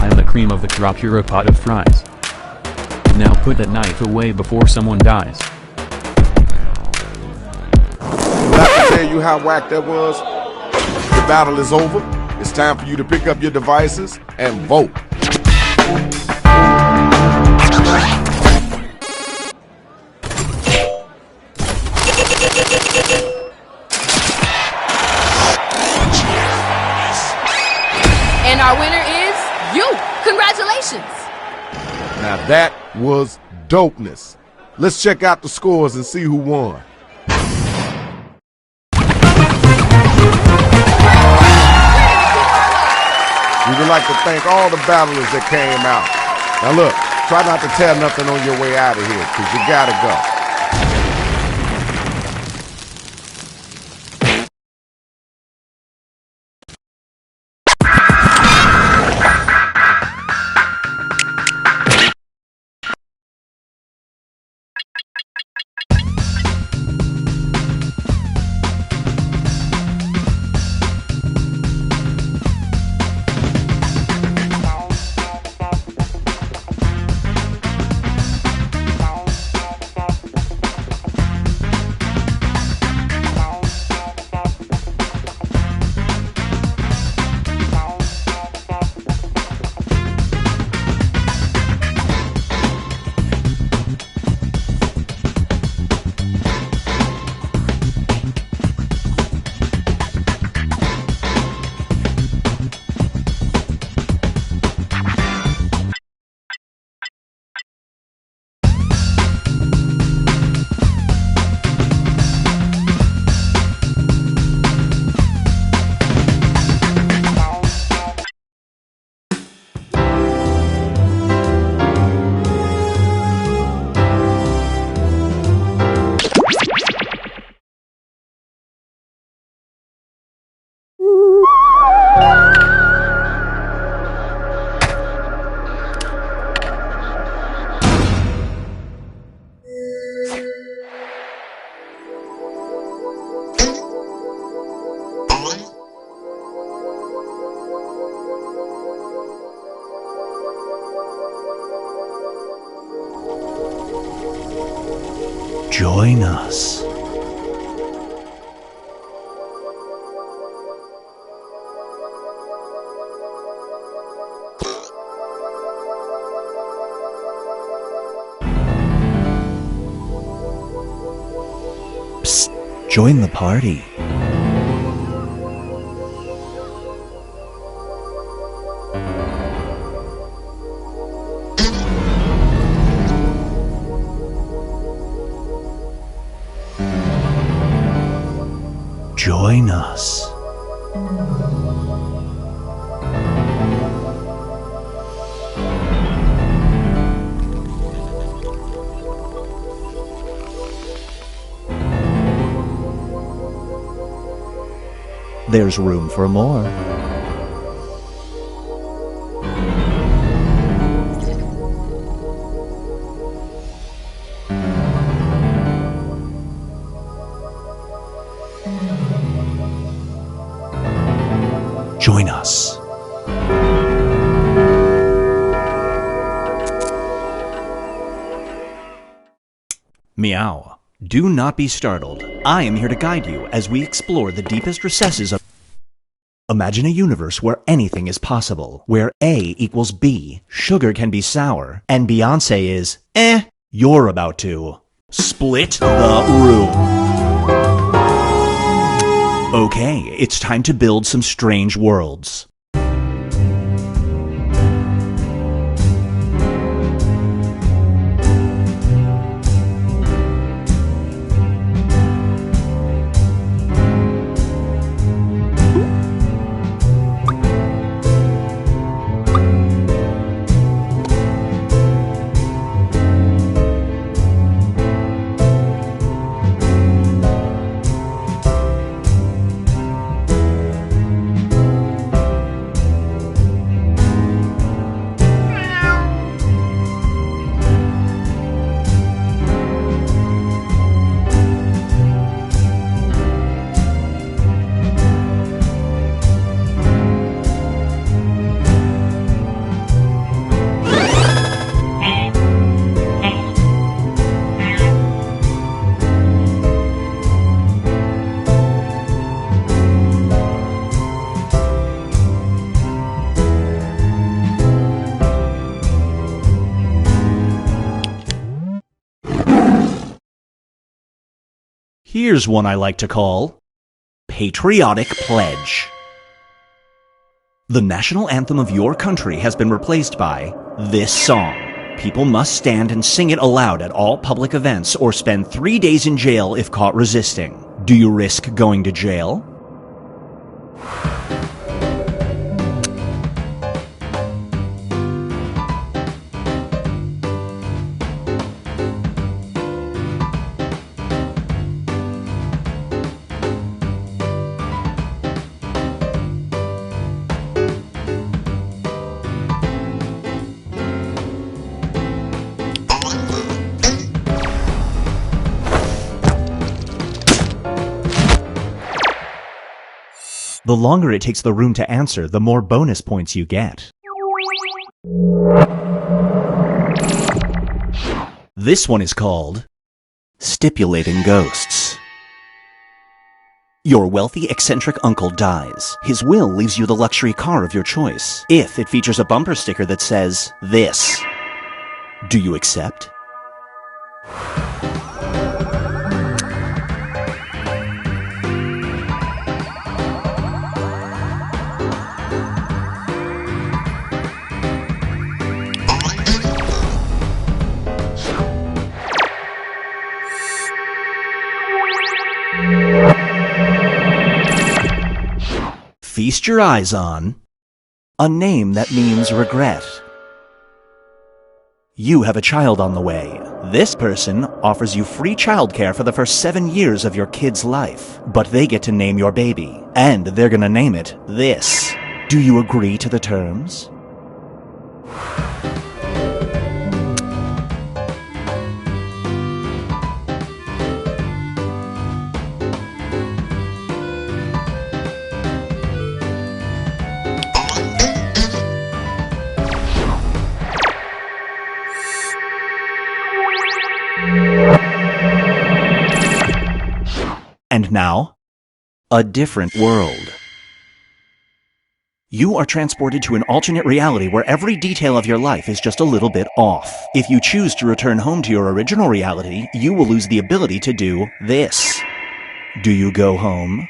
I'm the cream of the crop, you're a pot of fries. Now put that knife away before someone dies. Did I tell you how whack that was? The battle is over. It's time for you to pick up your devices and vote. And our winner is you. Congratulations. Now that was dopeness. Let's check out the scores and see who won. We would like to thank all the battlers that came out. Now look, try not to tear nothing on your way out of here, because you gotta go. Join us. Psst, join the party. Join us. There's room for more. Join us. Meow. Do not be startled. I am here to guide you as we explore the deepest recesses of... Imagine a universe where anything is possible, where A equals B, sugar can be sour, and Beyonce is You're about to split the room. Okay, it's time to build some strange worlds. Here's one I like to call Patriotic Pledge. The national anthem of your country has been replaced by this song. People must stand and sing it aloud at all public events or spend 3 days in jail if caught resisting. Do you risk going to jail? The longer it takes the room to answer, the more bonus points you get. This one is called Stipulating Ghosts. Your wealthy, eccentric uncle dies. His will leaves you the luxury car of your choice, if it features a bumper sticker that says, this. Do you accept? Feast your eyes on a name that means regret. You have a child on the way. This person offers you free childcare for the first 7 years of your kid's life, but they get to name your baby, and they're gonna name it this. Do you agree to the terms? And now, a different world. You are transported to an alternate reality where every detail of your life is just a little bit off. If you choose to return home to your original reality, you will lose the ability to do this. Do you go home?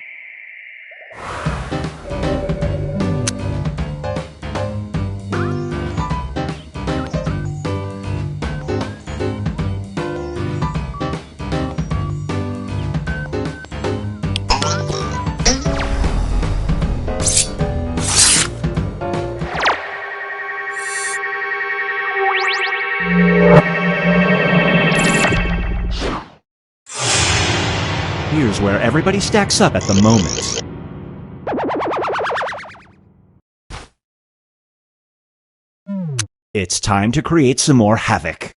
Here's where everybody stacks up at the moment. It's time to create some more havoc.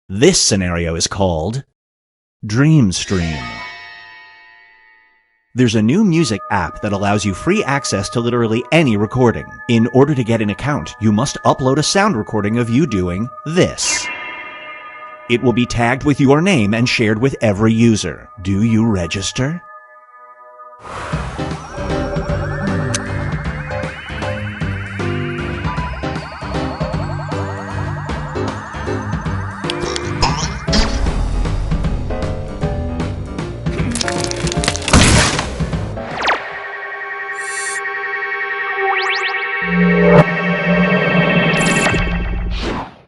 This scenario is called Dream Stream. There's a new music app that allows you free access to literally any recording. In order to get an account, you must upload a sound recording of you doing this. It will be tagged with your name and shared with every user. Do you register?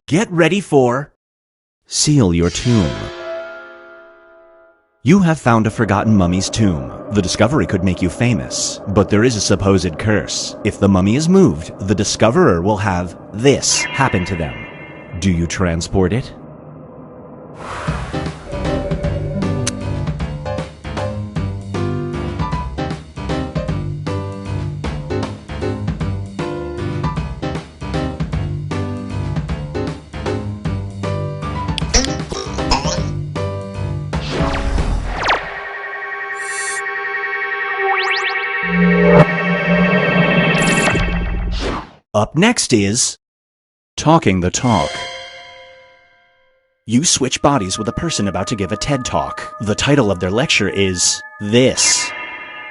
Get ready for Seal Your Tomb. You have found a forgotten mummy's tomb. The discovery could make you famous, but there is a supposed curse. If the mummy is moved, the discoverer will have this happen to them. Do you transport it? Up next is Talking the Talk. You switch bodies with a person about to give a TED Talk. The title of their lecture is This.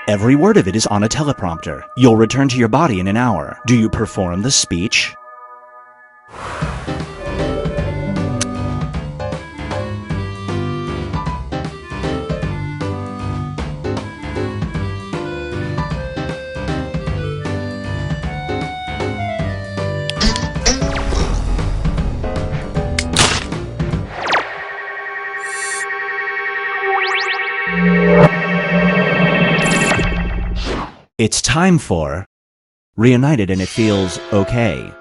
Every word of it is on a teleprompter. You'll return to your body in an hour. Do you perform the speech? It's time for Reunited and It Feels Okay.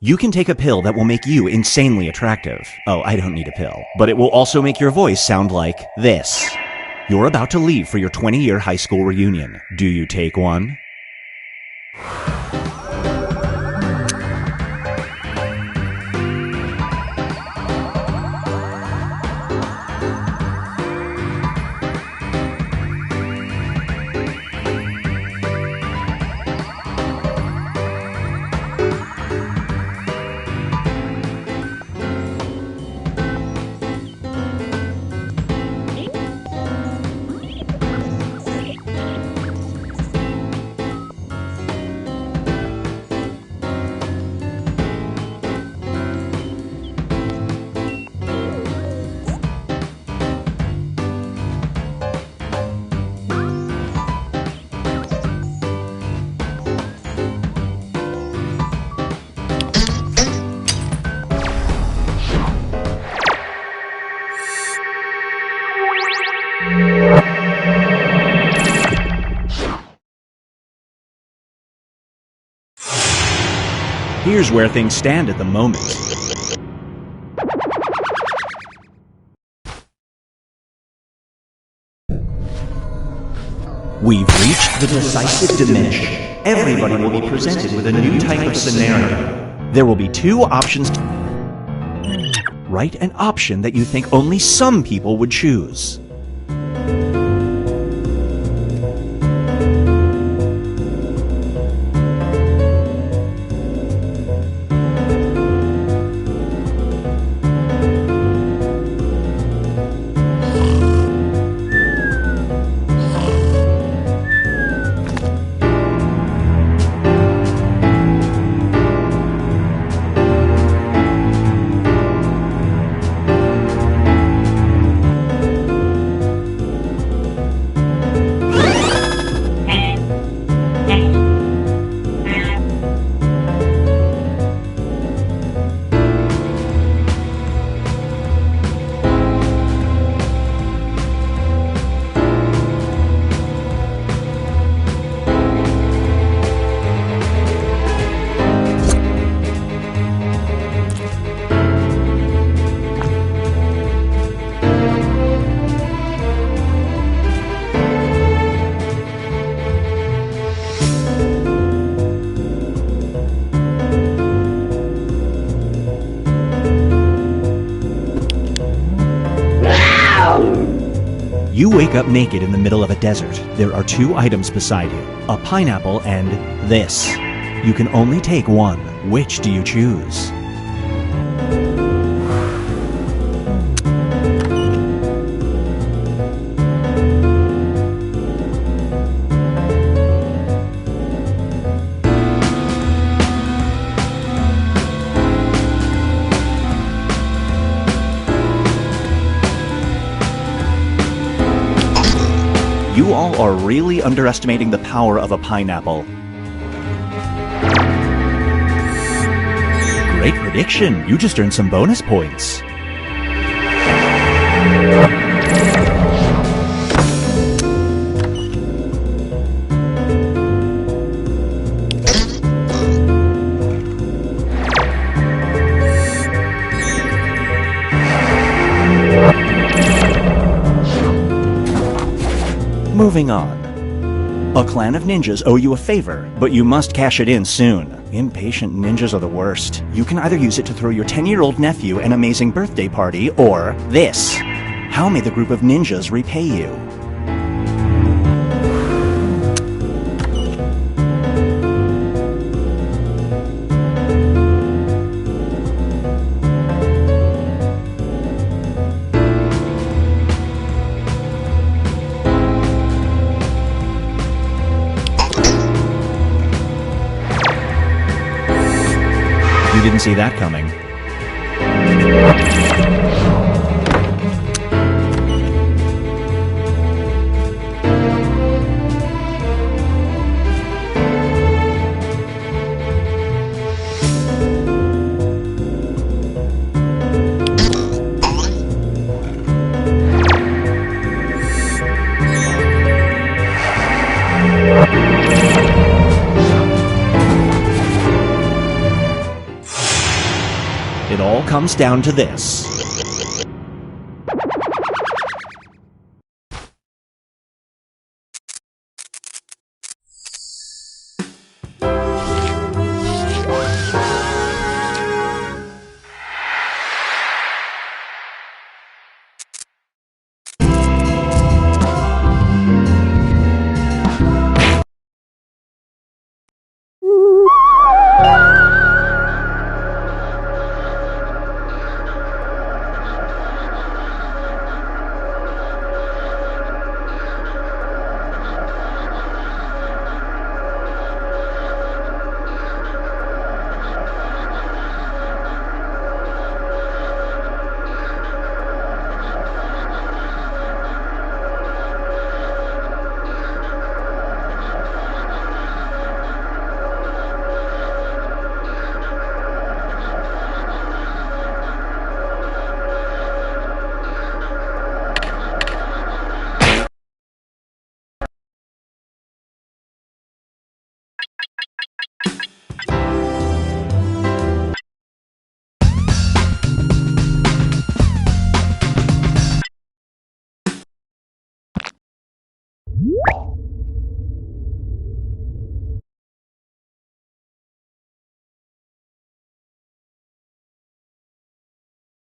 You can take a pill that will make you insanely attractive. Oh, I don't need a pill. But it will also make your voice sound like this. You're about to leave for your 20-year high school reunion. Do you take one? Here's where things stand at the moment. We've reached the decisive dimension. Everybody will be presented with a new type of scenario. There will be two options. Write an option that you think only some people would choose. You wake up naked in the middle of a desert. There are two items beside you, a pineapple and this. You can only take one. Which do you choose? You all are really underestimating the power of a pineapple. Great prediction. You just earned some bonus points. Moving on. A clan of ninjas owe you a favor, but you must cash it in soon. Impatient ninjas are the worst. You can either use it to throw your 10-year-old nephew an amazing birthday party, or this. How may the group of ninjas repay you? You didn't see that coming. It all comes down to this.